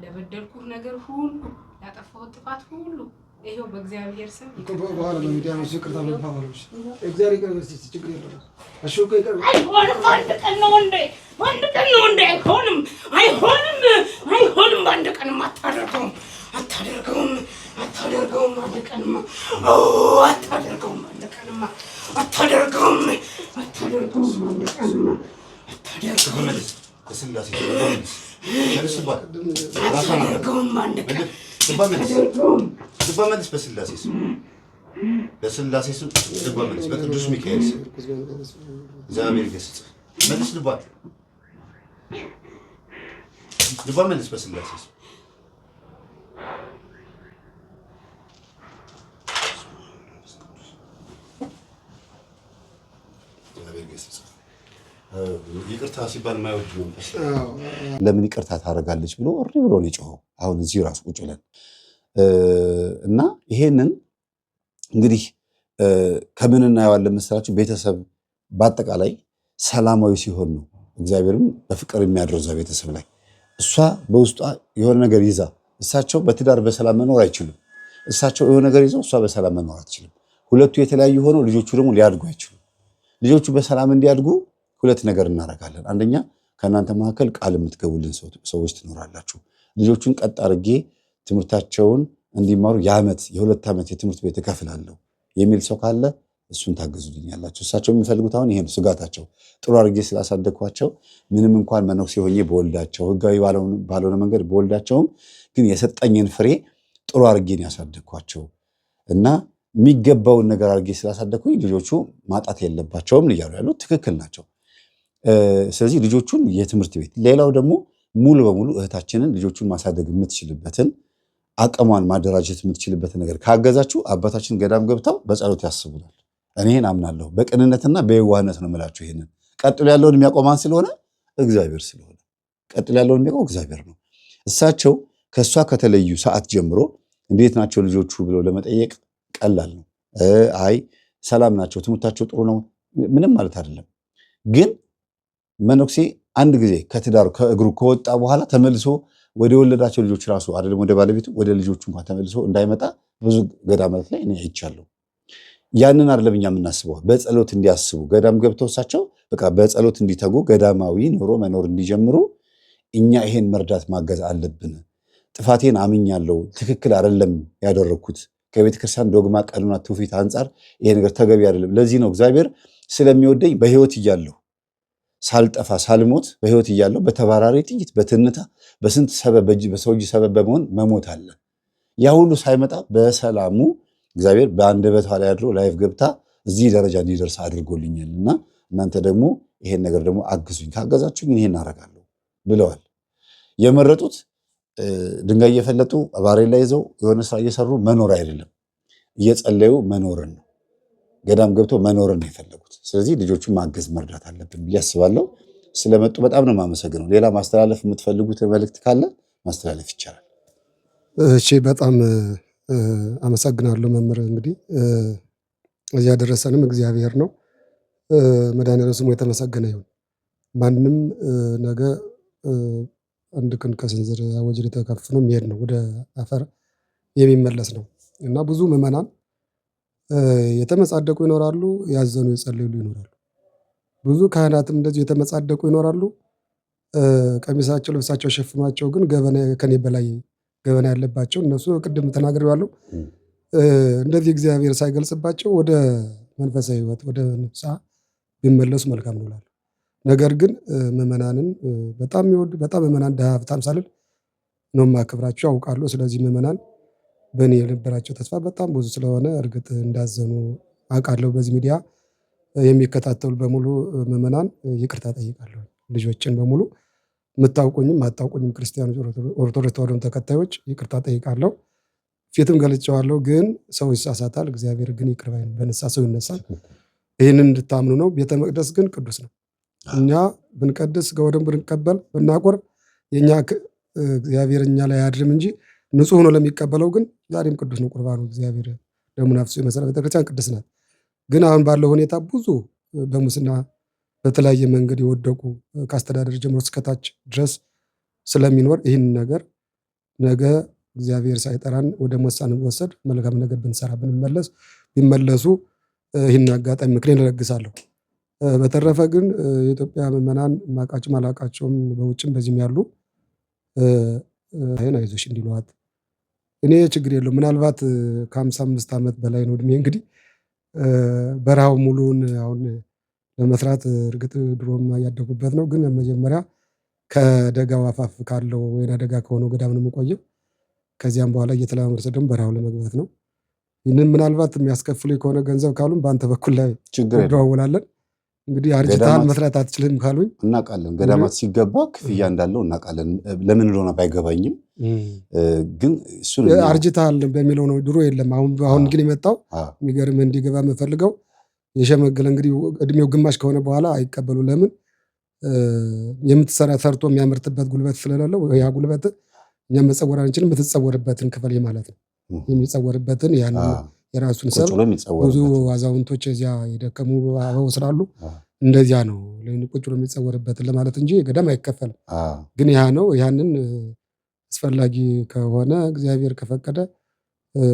Speaker 3: ለበደልኩህ ነገር ሁሉ ያጠፋሁት ጥፋት ሁሉ ይሄው በእግዚአብሔር ስም
Speaker 2: በኋላ በሚዲያ ነው ይቅርታ መባባሎች እግዚአብሔር ይቅር በስቲ ችግር የለም። እሺ እኮ ይቅር
Speaker 3: አይሆንም። አንድ ቀን ነው እንዴ አይሆንም። በአንድ ቀንም አታደርገውም። አንድ ቀንማ አታደርገውም።
Speaker 1: በስላሴ ስም ልባ መልስ፣ በቅዱስ ሚካኤል ስም እግዚአብሔር ይገስጽ። መልስ ልባ መልስ በስላሴ ስም እግዚአብሔር ይገስጽ። ይቅርታ ሲባል የማይወድ መንፈስ ለምን ይቅርታ ታደርጋለች ብሎ እሪ ብሎ ነው የጮኸው። አሁን እዚህ ራሱ ቁጭ ብለን እና ይሄንን እንግዲህ ከምን እናየዋለን መሰላችሁ? ቤተሰብ በአጠቃላይ ሰላማዊ ሲሆን ነው እግዚአብሔርም በፍቅር የሚያድረው እዛ ቤተሰብ ላይ። እሷ በውስጧ የሆነ ነገር ይዛ እሳቸው በትዳር በሰላም መኖር አይችሉም። እሳቸው የሆነ ነገር ይዘው እሷ በሰላም መኖር አትችልም። ሁለቱ የተለያዩ ሆነው ልጆቹ ደግሞ ሊያድጉ አይችሉም። ልጆቹ በሰላም እንዲያድጉ ሁለት ነገር እናደርጋለን። አንደኛ ከእናንተ መካከል ቃል የምትገቡልን ሰዎች ትኖራላችሁ። ልጆቹን ቀጥ አድርጌ ትምህርታቸውን እንዲማሩ የሁለት ዓመት የትምህርት ቤት እከፍላለሁ የሚል ሰው ካለ እሱን ታገዙልኛላችሁ። እሳቸው የሚፈልጉት አሁን ይሄ ነው ስጋታቸው። ጥሩ አድርጌ ስላሳደግኳቸው ምንም እንኳን መነኩሴ ሆኜ በወልዳቸው ህጋዊ ባልሆነ መንገድ በወልዳቸውም ግን የሰጠኝን ፍሬ ጥሩ አድርጌ ያሳደግኳቸው እና የሚገባውን ነገር አድርጌ ስላሳደግኩኝ ልጆቹ ማጣት የለባቸውም እያሉ ያሉት ትክክል ናቸው። ስለዚህ ልጆቹን የትምህርት ቤት፣ ሌላው ደግሞ ሙሉ በሙሉ እህታችንን ልጆቹን ማሳደግ የምትችልበትን አቅሟን ማደራጀት የምትችልበትን ነገር ካገዛችሁ አባታችን ገዳም ገብተው በጸሎት ያስቡናል። እኔን አምናለሁ። በቅንነትና በየዋህነት ነው የምላችሁ። ይሄንን ቀጥሎ ያለውን የሚያቆማን ስለሆነ እግዚአብሔር ስለሆነ ቀጥሎ ያለውን የሚያቆም እግዚአብሔር ነው። እሳቸው ከእሷ ከተለዩ ሰዓት ጀምሮ እንዴት ናቸው ልጆቹ ብለው ለመጠየቅ ቀላል ነው። አይ ሰላም ናቸው፣ ትምህርታቸው ጥሩ ነው፣ ምንም ማለት አይደለም። ግን መነኩሴ አንድ ጊዜ ከትዳሩ ከእግሩ ከወጣ በኋላ ተመልሶ ወደ ወለዳቸው ልጆች ራሱ አይደለም ወደ ባለቤቱ ወደ ልጆቹ እንኳን ተመልሶ እንዳይመጣ ብዙ ገዳማት ላይ እኔ አይቻለሁ። ያንን አይደለም እኛ የምናስበው፣ በጸሎት እንዲያስቡ ገዳም ገብተው እሳቸው በቃ በጸሎት እንዲተጉ ገዳማዊ ኑሮ መኖር እንዲጀምሩ እኛ ይሄን መርዳት ማገዝ አለብን። ጥፋቴን አምኛለሁ፣ ትክክል አይደለም ያደረግኩት፣ ከቤተ ክርስቲያን ዶግማ፣ ቀኖና፣ ትውፊት አንጻር ይሄ ነገር ተገቢ አይደለም። ለዚህ ነው እግዚአብሔር ስለሚወደኝ በህይወት እያለሁ ሳልጠፋ ሳልሞት በህይወት እያለሁ በተባራሪ ጥይት በትንታ በስንት ሰበብ በሰው እጅ ሰበብ በመሆን መሞት አለ። ያ ሁሉ ሳይመጣ በሰላሙ እግዚአብሔር በአንደበቷ ላይ አድሮ ላይፍ ገብታ እዚህ ደረጃ እንዲደርስ አድርጎልኛል እና እናንተ ደግሞ ይሄን ነገር ደግሞ አግዙኝ፣ ካገዛችሁኝ ይሄን አደርጋለሁ ብለዋል። የመረጡት ድንጋይ እየፈለጡ ባሬላ ይዘው የሆነ ስራ እየሰሩ መኖር አይደለም፣ እየጸለዩ መኖርን ነው። ገዳም ገብተው መኖርን ነው የፈለጉት። ስለዚህ ልጆቹን ማገዝ መርዳት አለብን ብዬ አስባለሁ። ስለመጡ በጣም ነው የማመሰግነው። ሌላ ማስተላለፍ የምትፈልጉት መልእክት ካለ ማስተላለፍ ይቻላል።
Speaker 2: እሺ፣ በጣም አመሰግናለሁ መምህር። እንግዲህ እዚህ ያደረሰንም እግዚአብሔር ነው። መድኃኒዓለም ስሙ የተመሰገነ ይሁን። ማንም ነገ አንድ ቀን ከስንዝር ወጅር ተከፍኖ የሚሄድ ነው፣ ወደ አፈር የሚመለስ ነው እና ብዙ ምዕመናን የተመጻደቁ ይኖራሉ፣ ያዘኑ የጸለዩ ይኖራሉ። ብዙ ካህናትም እንደዚህ የተመጻደቁ ይኖራሉ። ቀሚሳቸው ልብሳቸው ሸፍኗቸው ግን ገበና ከኔ በላይ ገበና ያለባቸው እነሱ ቅድም ተናግሬዋለሁ። እንደዚህ እግዚአብሔር ሳይገልጽባቸው ወደ መንፈሳዊ ሕይወት ወደ ንስሐ ቢመለሱ መልካም ነው እላለሁ። ነገር ግን ምዕመናንን በጣም የሚወዱ በጣም ምዕመናን ድሃ ሀብታም ሳልል ነው የማከብራቸው አውቃለሁ። ስለዚህ ምዕመናን በእኔ የነበራቸው ተስፋ በጣም ብዙ ስለሆነ እርግጥ እንዳዘኑ አውቃለሁ። በዚህ ሚዲያ የሚከታተሉ በሙሉ ምዕመናን ይቅርታ ጠይቃለሁ። ልጆችን በሙሉ የምታውቁኝም አታውቁኝም ክርስቲያኖች፣ ኦርቶዶክስ ተዋሕዶ ተከታዮች ይቅርታ ጠይቃለሁ። ፊትም ገልጨዋለሁ። ግን ሰው ይሳሳታል፣ እግዚአብሔር ግን ይቅር ባይ ነው። በንስሐ ሰው ይነሳል። ይህንን እንድታምኑ ነው። ቤተ መቅደስ ግን ቅዱስ ነው። እኛ ብንቀድስ ሥጋው ደሙን ብንቀበል ብናቆርብ የኛ እግዚአብሔር እኛ ላይ አያድርም እንጂ ንጹሕ ሆኖ ለሚቀበለው ግን ዛሬም ቅዱስ ነው ቁርባኑ። እግዚአብሔር ደሙን አፍስሶ የመሰረት ቤተክርስቲያን ቅድስት ናት። ግን አሁን ባለው ሁኔታ ብዙ በሙስና በተለያየ መንገድ የወደቁ ከአስተዳደር ጀምሮ እስከታች ድረስ ስለሚኖር ይህን ነገር ነገ እግዚአብሔር ሳይጠራን ወደ ሞት ሳንወሰድ መልካም ነገር ብንሰራ ብንመለስ ቢመለሱ ይህን አጋጣሚ ምክሬን እለግሳለሁ። በተረፈ ግን የኢትዮጵያ ምዕመናን ማቃቸውም አላቃቸውም በውጭም በዚህም ያሉ ይህን አይዞሽ እንዲሏት እኔ ችግር የለውም። ምናልባት ከ55 ዓመት በላይ ነው እድሜ። እንግዲህ በረሃው ሙሉውን አሁን ለመስራት እርግጥ ድሮም ያደጉበት ነው። ግን መጀመሪያ ከደጋው አፋፍ ካለው ወይና ደጋ ከሆነው ገዳም ነው የምቆየው። ከዚያም በኋላ እየተለማመድኩ ደግሞ በረሃው ለመግባት ነው። ይህንን ምናልባት የሚያስከፍሉ ከሆነ ገንዘብ ካሉን በአንተ በኩል ላይ እንደዋወላለን። እንግዲህ አርጅታል መስራት አትችልም ካሉኝ
Speaker 1: እናውቃለን። ገዳማት ሲገባ ክፍያ እንዳለው እናውቃለን። ለምን እንደሆነ ባይገባኝም ግን እሱን
Speaker 2: አርጅታል በሚለው ነው። ድሮ የለም። አሁን ግን የመጣው የሚገርም እንዲገባ የምፈልገው የሸመገለ እንግዲህ እድሜው ግማሽ ከሆነ በኋላ አይቀበሉ። ለምን የምትሰራ ሰርቶ የሚያመርትበት ጉልበት ስለሌለው ያ ጉልበት እኛ መጸወር አንችልም። የምትጸወርበትን ክፈል ማለት ነው። የሚጸወርበትን ያን የራሱን ሰብ ብዙ አዛውንቶች እዚያ የደከሙ አበው ስላሉ እንደዚያ ነው ቁጭ ብሎ የሚጸወርበትን ለማለት እንጂ ገዳም አይከፈልም። ግን ያ ነው። ያንን አስፈላጊ ከሆነ እግዚአብሔር ከፈቀደ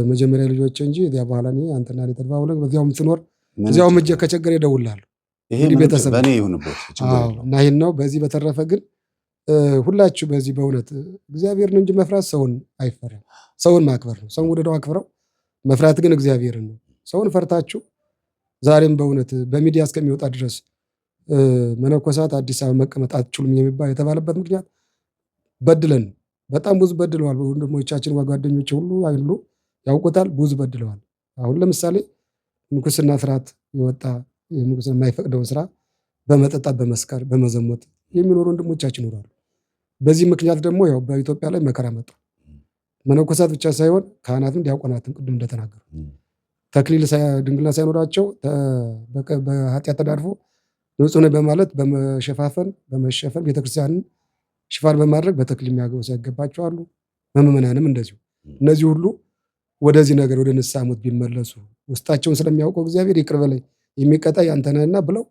Speaker 2: መጀመሪያ ልጆች እንጂ እዚያ በኋላ አንተና ተደባብለን በዚያውም ትኖር እዚያውም እጄ ከቸገር ይደውልልሃል።
Speaker 1: ይሄ ቤተሰብ በእኔ ይሁንበት
Speaker 2: እና ይህን ነው። በዚህ በተረፈ ግን ሁላችሁ በዚህ በእውነት እግዚአብሔር ነው እንጂ መፍራት ሰውን አይፈራም። ሰውን ማክበር ነው። ሰውን ወደደው አክብረው መፍራት ግን እግዚአብሔርን ነው። ሰውን ፈርታችሁ ዛሬም በእውነት በሚዲያ እስከሚወጣ ድረስ መነኮሳት አዲስ አበባ መቀመጥ አትችሉም የተባለበት ምክንያት በድለን በጣም ብዙ በድለዋል። ወንድሞቻችን ጓደኞች ሁሉ አይሉ ያውቁታል። ብዙ በድለዋል። አሁን ለምሳሌ ምንኩስና ስርዓት የወጣ ምንኩስና የማይፈቅደውን ስራ በመጠጣት በመስከር በመዘሞት የሚኖሩ ወንድሞቻችን ይኖራሉ። በዚህ ምክንያት ደግሞ ያው በኢትዮጵያ ላይ መከራ መጣ። መነኮሳት ብቻ ሳይሆን ካህናትም ዲያቆናትም ቅድም እንደተናገሩ ተክሊል ድንግልና ሳይኖራቸው በኃጢአት ተዳርፎ ንጹሕ ነኝ በማለት በመሸፈን ቤተክርስቲያንን ሽፋን በማድረግ በተክሊል የሚያገቡ ሳይገባቸው አሉ። ምዕመናንም እንደዚሁ። እነዚህ ሁሉ ወደዚህ ነገር ወደ ንስሐ ሞት ቢመለሱ ውስጣቸውን ስለሚያውቀው እግዚአብሔር ይቅር በለኝ የሚቀጣ ያንተ ነህና ብለው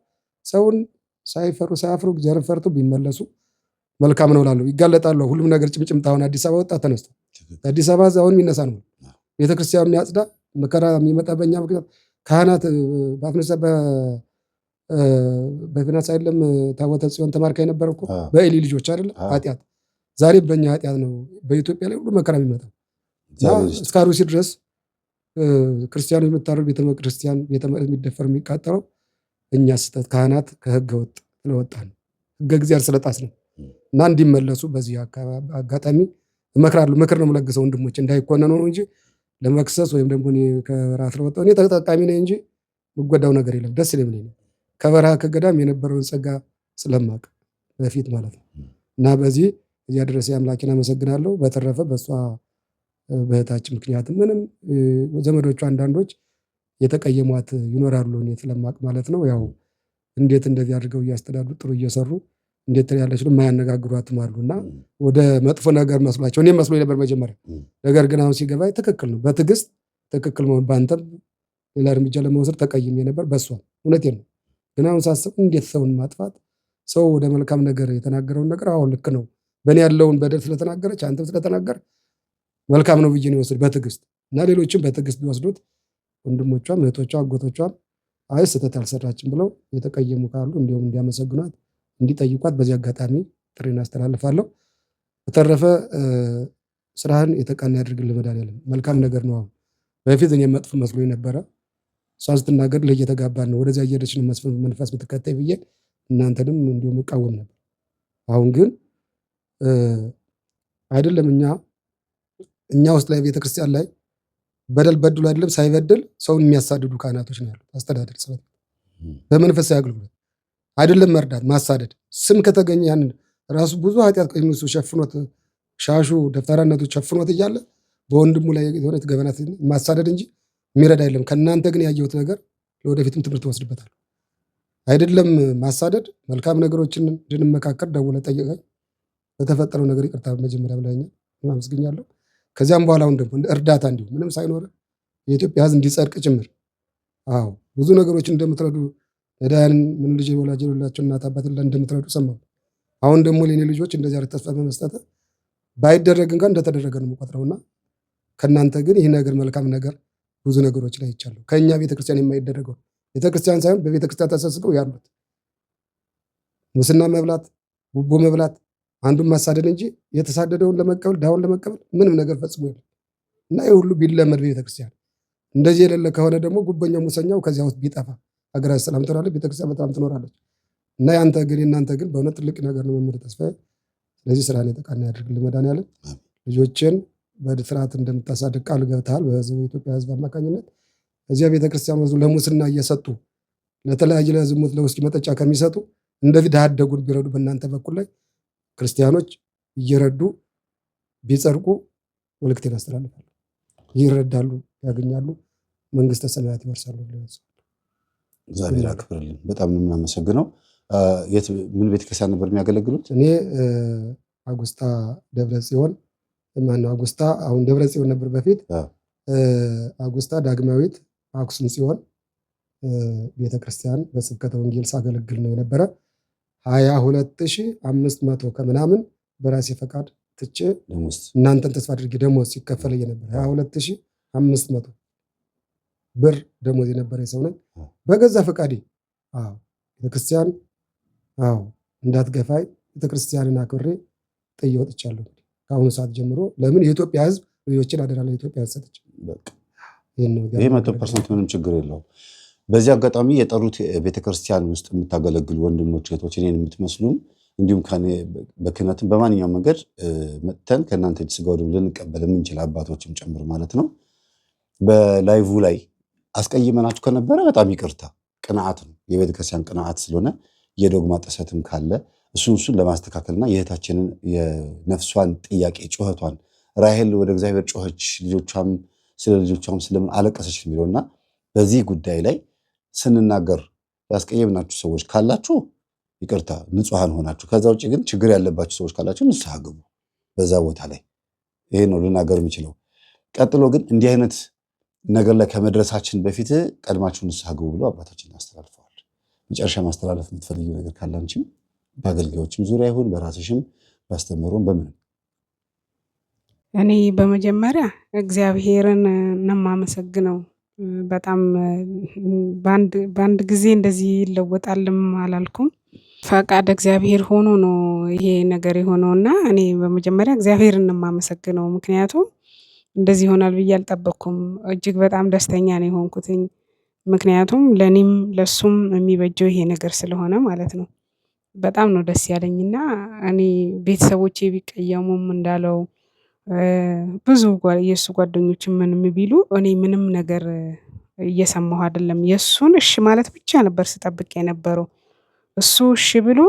Speaker 2: ሰውን ሳይፈሩ ሳያፍሩ እግዚአብሔር ፈርቶ ቢመለሱ መልካም ነው እላለሁ። ይጋለጣሉ። ሁሉም ነገር ጭምጭምታ አሁን አዲስ አበባ ወጣ ተነስቶ አዲስ አበባ አሁን የሚነሳ ነው። ቤተክርስቲያኑን ያጽዳ። መከራ የሚመጣ በእኛ ምክንያት ካህናት በፊናስ አይደለም ታቦተ ጽዮን ተማርካ የነበረው እኮ በኤሊ ልጆች አይደለም ኃጢአት። ዛሬ በእኛ ኃጢአት ነው በኢትዮጵያ ላይ ሁሉ መከራ የሚመጣው። እስከ አሩሲ ድረስ ክርስቲያኖች የምታደርጉ ቤተ ክርስቲያን ቤተ መቅደስ የሚደፈር የሚቃጠለው እኛ ስህተት ካህናት ከህገ ወጥ ስለወጣ ነው፣ ህገ እግዚአብሔር ስለጣስ ነው። እና እንዲመለሱ በዚህ አጋጣሚ እመክራለሁ። ምክር ነው የምለግሰው ወንድሞች እንዳይኮነኑ ነው እንጂ ለመክሰስ ወይም ደግሞ ከራት ለወጣው እኔ ተጠቃሚ ነኝ እንጂ የምጎዳው ነገር የለም። ደስ ይለኝ ከበረሃ ከገዳም የነበረውን ጸጋ ስለማቅ በፊት ማለት ነው። እና በዚህ እዚያ ድረስ አምላኬን አመሰግናለሁ። በተረፈ በእሷ በእህታችን ምክንያት ምንም ዘመዶቿ አንዳንዶች የተቀየሟት ይኖራሉ እኔ ስለማቅ ማለት ነው። ያው እንዴት እንደዚህ አድርገው እያስተዳዱ ጥሩ እየሰሩ እንዴት ያለች ነው የማያነጋግሯትም አሉና ወደ መጥፎ ነገር መስሏቸው እኔም መስሎኝ ነበር መጀመሪያ። ነገር ግን አሁን ሲገባኝ ትክክል ነው። በትዕግስት ትክክል መሆን በአንተም ሌላ እርምጃ ለመውሰድ ተቀይሜ ነበር በእሷ እውነቴን ነው። ግን አሁን ሳስብ እንዴት ሰውን ማጥፋት ሰው ወደ መልካም ነገር የተናገረውን ነገር አሁን ልክ ነው በእኔ ያለውን በደል ስለተናገረች አንተም ስለተናገር መልካም ነው ብዬ ነው የወሰድ በትዕግስት እና ሌሎችም በትዕግስት ቢወስዱት ወንድሞቿም እህቶቿ አጎቶቿም አይ ስህተት አልሰራችም ብለው የተቀየሙ ካሉ እንዲሁም እንዲያመሰግኗት እንዲጠይቋት በዚህ አጋጣሚ ጥሪን አስተላልፋለሁ። በተረፈ ስራህን የተቃና ያድርግልህ መድኃኒዓለም። መልካም ነገር ነው። አሁን በፊት እኔ መጥፎ መስሎኝ ነበረ። እሷ ስትናገር ለየተጋባን ነው ወደዚያ እየሄደች ነው መንፈስ ብትከተይ ብዬ እናንተንም እንዲሁም እቃወም ነበር። አሁን ግን አይደለም እኛ ውስጥ ላይ ቤተክርስቲያን ላይ በደል በድሎ አይደለም ሳይበድል ሰውን የሚያሳድዱ ካህናቶች ነው ያሉት። አስተዳደር ጽሕፈት በመንፈሳዊ አገልግሎት አይደለም መርዳት ማሳደድ ስም ከተገኘ ያንን ራሱ ብዙ ኃጢአት ቀሚሱ ሸፍኖት ሻሹ ደፍተራነቱ ሸፍኖት እያለ በወንድሙ ላይ የሆነ ገበናት ማሳደድ እንጂ የሚረዳ አይደለም። ከእናንተ ግን ያየሁት ነገር ለወደፊትም ትምህርት ወስድበታል። አይደለም ማሳደድ መልካም ነገሮችን እንድንመካከር ደውለህ ጠይቀኝ። በተፈጠረው ነገር ይቅርታ መጀመሪያ ብለኸኛል፣ አመስግኛለሁ። ከዚያም በኋላ አሁን ደግሞ እርዳታ እንዲሁ ምንም ሳይኖር የኢትዮጵያ ሕዝብ እንዲጸድቅ ጭምር ብዙ ነገሮችን እንደምትረዱ ነዳያንን ምን ልጅ ወላጅ የሌላቸው እናት አባት እንደምትረዱ ሰማሁ። አሁን ደግሞ ለኔ ልጆች እንደዚህ አይነት ተስፋ በመስጠት ባይደረግ እንኳን እንደተደረገ ነው የምቆጥረውና ከእናንተ ግን ይህ ነገር መልካም ነገር ብዙ ነገሮች ላይ ይቻላል። ከኛ ቤተክርስቲያን የማይደረገው ቤተክርስቲያን ሳይሆን በቤተክርስቲያን ተሰብስበው ያሉት ሙስና መብላት፣ ጉቦ መብላት፣ አንዱን ማሳደድ እንጂ የተሳደደውን ለመቀበል ዳውን ለመቀበል ምንም ነገር ፈጽሞ የለም። እና ይህ ሁሉ ቢለመድ ቤተክርስቲያን እንደዚህ የሌለ ከሆነ ደግሞ ጉበኛው ሙሰኛው ከዚያ ውስጥ ቢጠፋ ሀገራችን ሰላም ትኖራለች፣ ቤተክርስቲያን በጣም ትኖራለች። እና የእናንተ ግን በእውነት ትልቅ ነገር ነው መምህር ተስፋዬ። ስለዚህ ስራን የተቃና ያድርግልህ መድኃኒዓለም። ልጆችን በስርዓት እንደምታሳድግ ቃል ገብተሃል በኢትዮጵያ ሕዝብ አማካኝነት። እዚያ ቤተክርስቲያን ወስዶ ለሙስና እየሰጡ ለተለያየ ለዝሙት ለውስኪ መጠጫ ከሚሰጡ እንደዚህ ድሃ አደጉን ቢረዱ በእናንተ በኩል ላይ ክርስቲያኖች እየረዱ ቢጸድቁ መልእክቴን አስተላልፋለሁ። ይረዳሉ፣ ያገኛሉ፣ መንግስተ ሰማያት ይወርሳሉ።
Speaker 1: እግዚአብሔር ያክብርልን። በጣም ነው የምናመሰግነው። ምን ቤተክርስቲያን ነበር የሚያገለግሉት?
Speaker 2: እኔ አጉስታ ደብረ ጽዮን ማነው አጉስታ አሁን ደብረ ጽዮን ነበር በፊት። አጉስታ ዳግማዊት አክሱም ጽዮን ቤተክርስቲያን በስብከተ ወንጌል ሳገለግል ነው የነበረ። 22,500 ከምናምን በራሴ ፈቃድ ትቼ እናንተን ተስፋ አድርጌ ደሞዝ ሲከፈለኝ ነበር። 22,500 ብር ደሞዝ የነበረ ሰው ነኝ በገዛ ፈቃዴ። ቤተክርስቲያን እንዳትገፋይ ቤተክርስቲያንን አክብሬ ጥዬ ወጥቻለሁ። ከአሁኑ ሰዓት ጀምሮ ለምን የኢትዮጵያ ሕዝብ ልጆችን አደራ ለኢትዮጵያ ሰጥቼ
Speaker 1: ይሄ 100% ምንም ችግር የለውም። በዚህ አጋጣሚ የጠሩት ቤተክርስቲያን ውስጥ የምታገለግሉ ወንድሞች እህቶች፣ እኔን የምትመስሉም እንዲሁም በክህነትም በማንኛውም መንገድ መጥተን ከእናንተ እጅ ስጋ ወደሙ ልንቀበል የምንችል አባቶችም ጨምር ማለት ነው። በላይቭ ላይ አስቀይመናችሁ ከነበረ በጣም ይቅርታ። ቅንዓት ነው፣ የቤተክርስቲያን ቅንዓት ስለሆነ የዶግማ ጥሰትም ካለ እሱን ለማስተካከልና የእህታችንን የነፍሷን ጥያቄ ጩኸቷን ራሔል ወደ እግዚአብሔር ጮኸች፣ ልጆቿም ስለ ልጆቿም ስለምን አለቀሰች የሚለውና በዚህ ጉዳይ ላይ ስንናገር ያስቀየምናችሁ ሰዎች ካላችሁ ይቅርታ፣ ንጹሃን ሆናችሁ። ከዛ ውጭ ግን ችግር ያለባችሁ ሰዎች ካላችሁ ንስሐ ግቡ በዛ ቦታ ላይ። ይሄ ነው ልናገር የምችለው። ቀጥሎ ግን እንዲህ አይነት ነገር ላይ ከመድረሳችን በፊት ቀድማችሁ ንስሐ ግቡ ብሎ አባታችን አስተላልፈዋል። መጨረሻ ማስተላለፍ የምትፈልጊው ነገር ካለ አንቺም በአገልጋዮችም ዙሪያ ይሁን በራስሽም ባስተምሩም በምንም።
Speaker 3: እኔ በመጀመሪያ እግዚአብሔርን ነው የማመሰግነው። በጣም በአንድ ጊዜ እንደዚህ ይለወጣልም አላልኩም። ፈቃድ እግዚአብሔር ሆኖ ነው ይሄ ነገር የሆነውና እኔ በመጀመሪያ እግዚአብሔርን ነው የማመሰግነው። ምክንያቱም እንደዚህ ይሆናል ብዬ አልጠበቅኩም። እጅግ በጣም ደስተኛ ነው የሆንኩትኝ። ምክንያቱም ለኔም ለሱም የሚበጀው ይሄ ነገር ስለሆነ ማለት ነው። በጣም ነው ደስ ያለኝና እኔ ቤተሰቦቼ ቢቀየሙም እንዳለው ብዙ የሱ ጓደኞች ምንም ቢሉ እኔ ምንም ነገር እየሰማሁ አይደለም። የሱን እሺ ማለት ብቻ ነበር ስጠብቅ የነበረው። እሱ እሺ ብሎ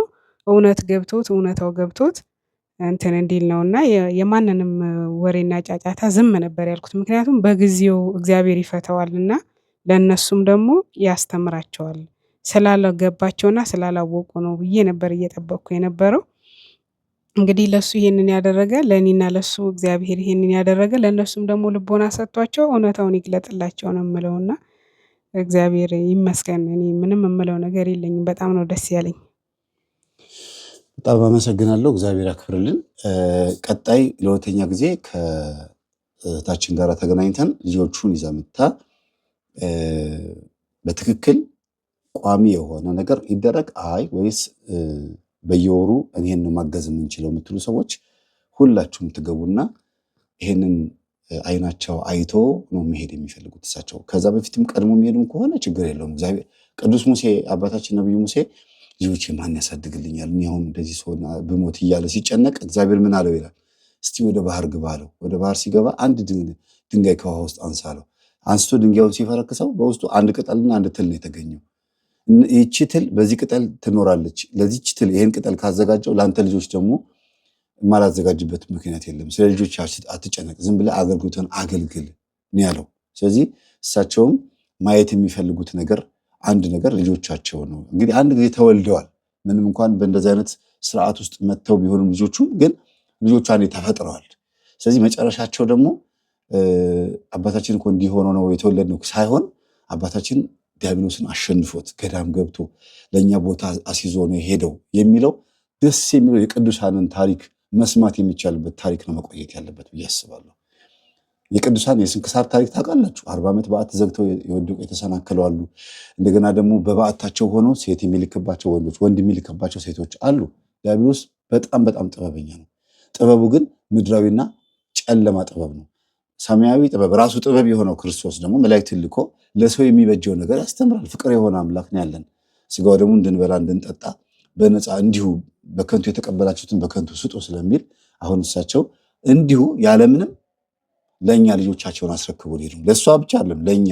Speaker 3: እውነት ገብቶት እውነታው ገብቶት እንትን እንዲል ነውና የማንንም ወሬና ጫጫታ ዝም ነበር ያልኩት። ምክንያቱም በጊዜው እግዚአብሔር ይፈታዋልና ለነሱም ደግሞ ያስተምራቸዋል ስላልገባቸውና ስላላወቁ ነው ብዬ ነበር እየጠበቅኩ የነበረው። እንግዲህ ለሱ ይሄንን ያደረገ ለኔና ለሱ እግዚአብሔር ይሄንን ያደረገ ለነሱም ደግሞ ልቦና ሰጥቷቸው እውነታውን ይግለጥላቸው ነው የምለውና እግዚአብሔር ይመስገን። እኔ ምንም የምለው ነገር የለኝም። በጣም ነው ደስ ያለኝ።
Speaker 1: በጣም አመሰግናለሁ። እግዚአብሔር ያክብርልን። ቀጣይ ለሁለተኛ ጊዜ ከእህታችን ጋር ተገናኝተን ልጆቹን ይዛ መጥታ በትክክል ቋሚ የሆነ ነገር ይደረግ አይ ወይስ በየወሩ እኔን ነው ማገዝ የምንችለው የምትሉ ሰዎች ሁላችሁም ትገቡና ይሄንን አይናቸው አይቶ ነው መሄድ የሚፈልጉት እሳቸው። ከዛ በፊትም ቀድሞ የሚሄዱም ከሆነ ችግር የለውም። እግዚአብሔር ቅዱስ ሙሴ አባታችን ነብዩ ሙሴ ልጆቼ ማን ያሳድግልኛል እኔ አሁን እንደዚህ ሰው ብሞት እያለ ሲጨነቅ እግዚአብሔር ምን አለው ይላል፣ እስቲ ወደ ባህር ግባ አለው። ወደ ባህር ሲገባ አንድ ድንጋይ ከውሃ ውስጥ አንሳ አለው። አንስቶ ድንጋዩን ሲፈረክሰው በውስጡ አንድ ቅጠልና አንድ ትል ነው የተገኘው። ይህች ትል በዚህ ቅጠል ትኖራለች። ለዚህች ትል ይሄን ቅጠል ካዘጋጀው ለአንተ ልጆች ደግሞ የማላዘጋጅበት ምክንያት የለም። ስለ ልጆች አትጨነቅ፣ ዝም ብለህ አገልግሎትን አገልግል ነው ያለው። ስለዚህ እሳቸውም ማየት የሚፈልጉት ነገር አንድ ነገር ልጆቻቸው ነው። እንግዲህ አንድ ጊዜ ተወልደዋል። ምንም እንኳን በእንደዚህ አይነት ስርዓት ውስጥ መጥተው ቢሆኑም ልጆቹ ግን ልጆቹ አንዴ ተፈጥረዋል። ስለዚህ መጨረሻቸው ደግሞ አባታችን እኮ እንዲሆነ ነው የተወለድነው ሳይሆን አባታችን ዲያብሎስን አሸንፎት ገዳም ገብቶ ለእኛ ቦታ አስይዞ ነው ሄደው የሚለው ደስ የሚለው የቅዱሳንን ታሪክ መስማት የሚቻልበት ታሪክ ነው መቆየት ያለበት ብዬ አስባለሁ። የቅዱሳን የስንክሳር ታሪክ ታውቃላችሁ። 40 ዓመት በዓት ዘግተው የወደቁ የተሰናከሉ አሉ። እንደገና ደግሞ በበዓታቸው ሆነው ሴት የሚልክባቸው ወንዶች፣ ወንድ የሚልክባቸው ሴቶች አሉ። ዲያብሎስ በጣም በጣም ጥበበኛ ነው። ጥበቡ ግን ምድራዊና ጨለማ ጥበብ ነው። ሰማያዊ ጥበብ ራሱ ጥበብ የሆነው ክርስቶስ ደግሞ መላእክትን ልኮ ለሰው የሚበጀው ነገር ያስተምራል። ፍቅር የሆነ አምላክ ነው ያለን። ስጋው ደግሞ እንድንበላ እንድንጠጣ በነፃ እንዲሁ በከንቱ የተቀበላችሁትን በከንቱ ስጡ ስለሚል አሁን እሳቸው እንዲሁ ያለምንም ለእኛ ልጆቻቸውን አስረክቦ ሊሄዱ ለእሷ ብቻ አይደለም፣ ለእኛ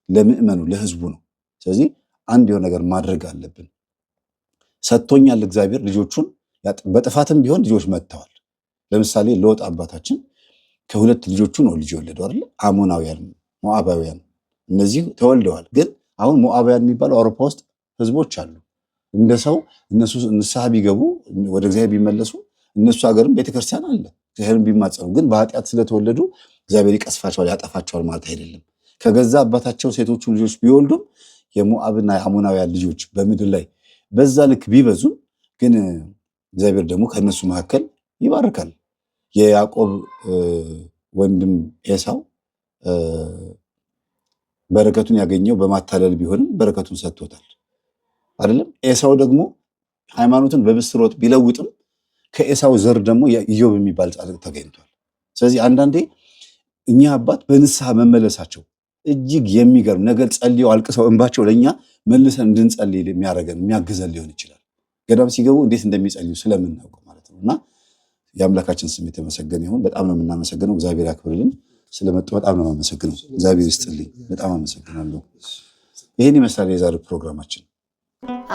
Speaker 1: ለምእመኑ ለህዝቡ ነው። ስለዚህ አንድ የሆነ ነገር ማድረግ አለብን። ሰጥቶኛል እግዚአብሔር ልጆቹን። በጥፋትም ቢሆን ልጆች መጥተዋል። ለምሳሌ ሎጥ አባታችን ከሁለት ልጆቹ ነው ልጅ የወለደው አይደል? አሞናውያን፣ ሞዓባውያን እነዚህ ተወልደዋል። ግን አሁን ሞዓባውያን የሚባለው አውሮፓ ውስጥ ህዝቦች አሉ። እንደ ሰው እነሱ ንስሐ ቢገቡ ወደ እግዚአብሔር ቢመለሱ እነሱ ሀገርም ቤተክርስቲያን አለ እግዚአብሔርን ቢማጸኑ፣ ግን በኃጢአት ስለተወለዱ እግዚአብሔር ይቀስፋቸዋል ያጠፋቸዋል ማለት አይደለም። ከገዛ አባታቸው ሴቶቹ ልጆች ቢወልዱም የሞዓብና የአሞናውያን ልጆች በምድር ላይ በዛ ልክ ቢበዙም ግን እግዚአብሔር ደግሞ ከእነሱ መካከል ይባርካል። የያዕቆብ ወንድም ኤሳው በረከቱን ያገኘው በማታለል ቢሆንም በረከቱን ሰጥቶታል አይደለም። ኤሳው ደግሞ ሃይማኖትን በምስር ወጥ ቢለውጥም ከኤሳው ዘር ደግሞ ኢዮብ የሚባል ጻድቅ ተገኝቷል። ስለዚህ አንዳንዴ እኛ አባት በንስሐ መመለሳቸው እጅግ የሚገርም ነገር ጸልየው አልቅሰው እንባቸው ለእኛ መልሰን እንድንጸልይ የሚያደርገን የሚያግዘን ሊሆን ይችላል። ገዳም ሲገቡ እንዴት እንደሚጸልዩ ስለምናውቅ ማለት ነው። እና የአምላካችን ስም የተመሰገነ ይሁን። በጣም ነው የምናመሰግነው። እግዚአብሔር ያክብርልን። ስለመጡ በጣም ነው የማመሰግነው። እግዚአብሔር ይስጥልኝ። በጣም አመሰግናለሁ። ይህን ይመስላል የዛሬው ፕሮግራማችን።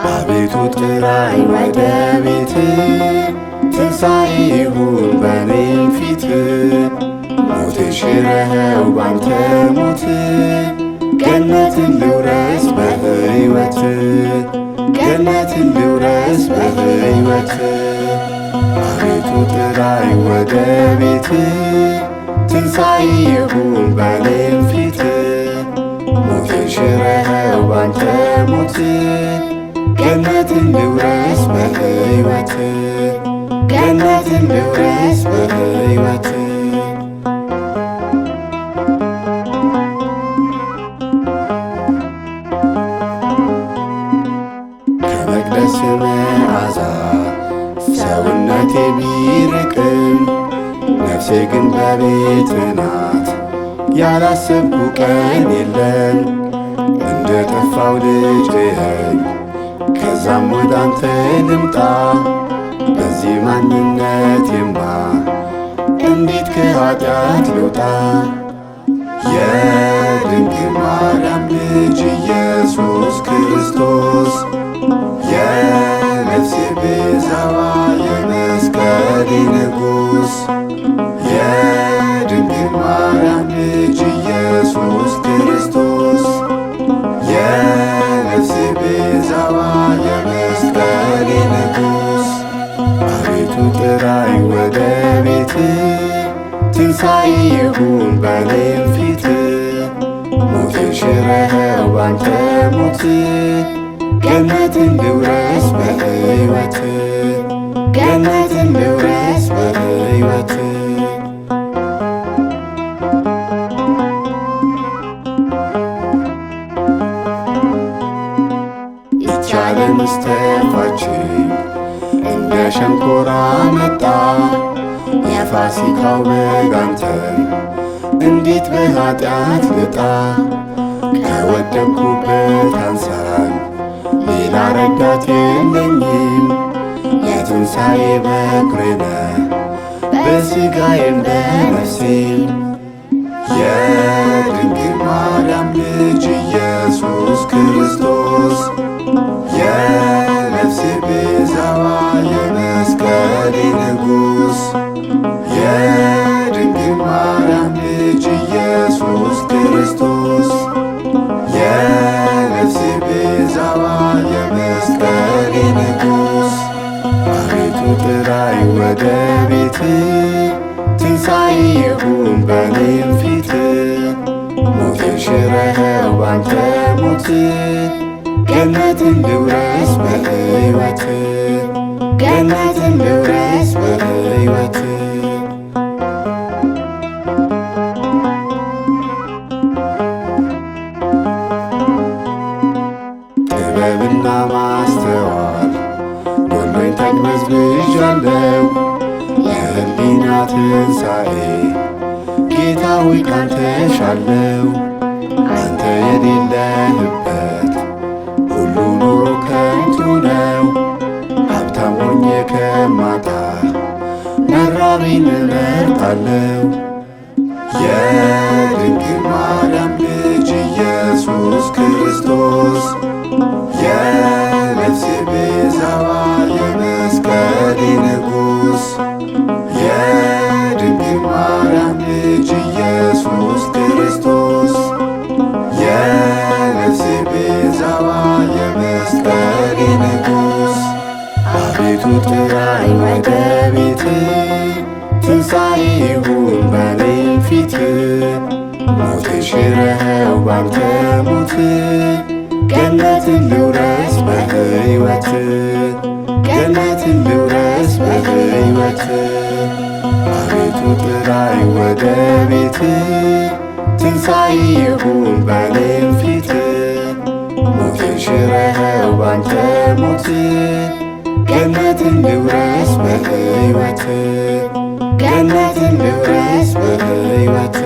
Speaker 4: አቤቱ ጥራኝ ወደ ቤት፣ ትንሣኤ ይሁን በኔም ፊት። ሞት ሽረኸው ባንተ ሞት፣ ገነትን ልውረስ በሕይወት ገነትን ልውረስ በሕይወት አቤቱ ጥራኝ ወደ ቤት ትንሣኤ ይሁን በኔም ፊት ሞቴን ሽረኸው ባንተ ሞት ገነትን ልውረስ በሕይወት ገነትን ልውረስ በሕይወት ከመቅደስ መዓዛ ሰውነቴ ቢርቅም ነፍሴ ግን በቤት ናት ያላሰብኩ ቀን የለም። እንደ ጠፋው ልጅ እየኝ ከዛም ወደ አንተ ልምጣ በዚህ ማንነቴማ እንዴት ከኃጢአት ልውጣ? የድንግል ማርያም ልጅ ኢየሱስ ክርስቶስ የነፍሴ ቤዛዋ የመስቀሌ ንጉሥ የድንግል ማርያም ልጅ ኢየሱስ ክርስቶስ የነፍሴ ቤዛዋ የመስቀሌ ንጉሥ አቤቱ ጥራኝ ወደ ቤት ትንሣኤ ይሁን በኔም ፊት ሞቴን ሽረኸው ባንተ ሞት ገነትን ልውረስ በሕይወት ገነትን ልውረስ በሕይወት ይቻለን እስተፋችኝ እንደ ሸንኮራ መጣ የፋሲካው በግ አንተን እንዴት በኃጢአት ልጣ? ከወደቅኩበት አንሳኝ ሌላ ረዳት የለኝም። የትንሣኤ በኩሬ ነህ በሥጋዬም በነፍሴም የድንግል ማርያም ልጅ ኢየሱስ ክርስቶስ የነፍሴ ቤዛዋ የመስቀሌ ንጉሥ የድንግል ማርያም ልጅ ኢየሱስ ክርስቶስ የነፍሴ ቤዛዋ የመስቀሌ ንጉሥ አቤቱ ጥራኝ ወደ ቤት ትንሣኤ ይሁን በኔም ፊት ሞቴን ሽረኸው ባንተ ሞት ገነትን ልውረስ በሕይወት ገነትን ልውረስ በሕይወት ጥበብና ማስተዋል ጎሎኝ ተቅበዝብዣለሁ። የሕሊና ትንሣኤ ጌታ ሆይ ካንተ ሻለው አንተ የሌለህበት ሁሉ ኑሮ ከንቱ ነው። ሀብታም ሆኜ ከማጣ መራቤን እመርጣለሁ። የድንግል ማርያም ልጅ ኢየሱስ ክርስቶስ የነፍሴ ቤዛዋ የመስቀሌ ንጉሥ የድንግል ማርያም ልጅ ኢየሱስ ክርስቶስ የነፍሴ ቤዛዋ የመስቀሌ ንጉሥ አቤቱ ጥራኝ ወደ ቤት ትንሣኤ ይሁን በኔም ፊት ሞቴን ሽረኸው ባንተ ሞት ገነትን ልውረስ በሕይወት ገነትን ልውረስ በሕይወት አቤቱ ጥራኝ ወደ ቤት ትንሣኤ ይሁን በኔም ፊት ሞቴን ሽረኸው ባንተ ሞት ገነትን ልውረስ በሕይወት ገነትን ልውረስ በሕይወት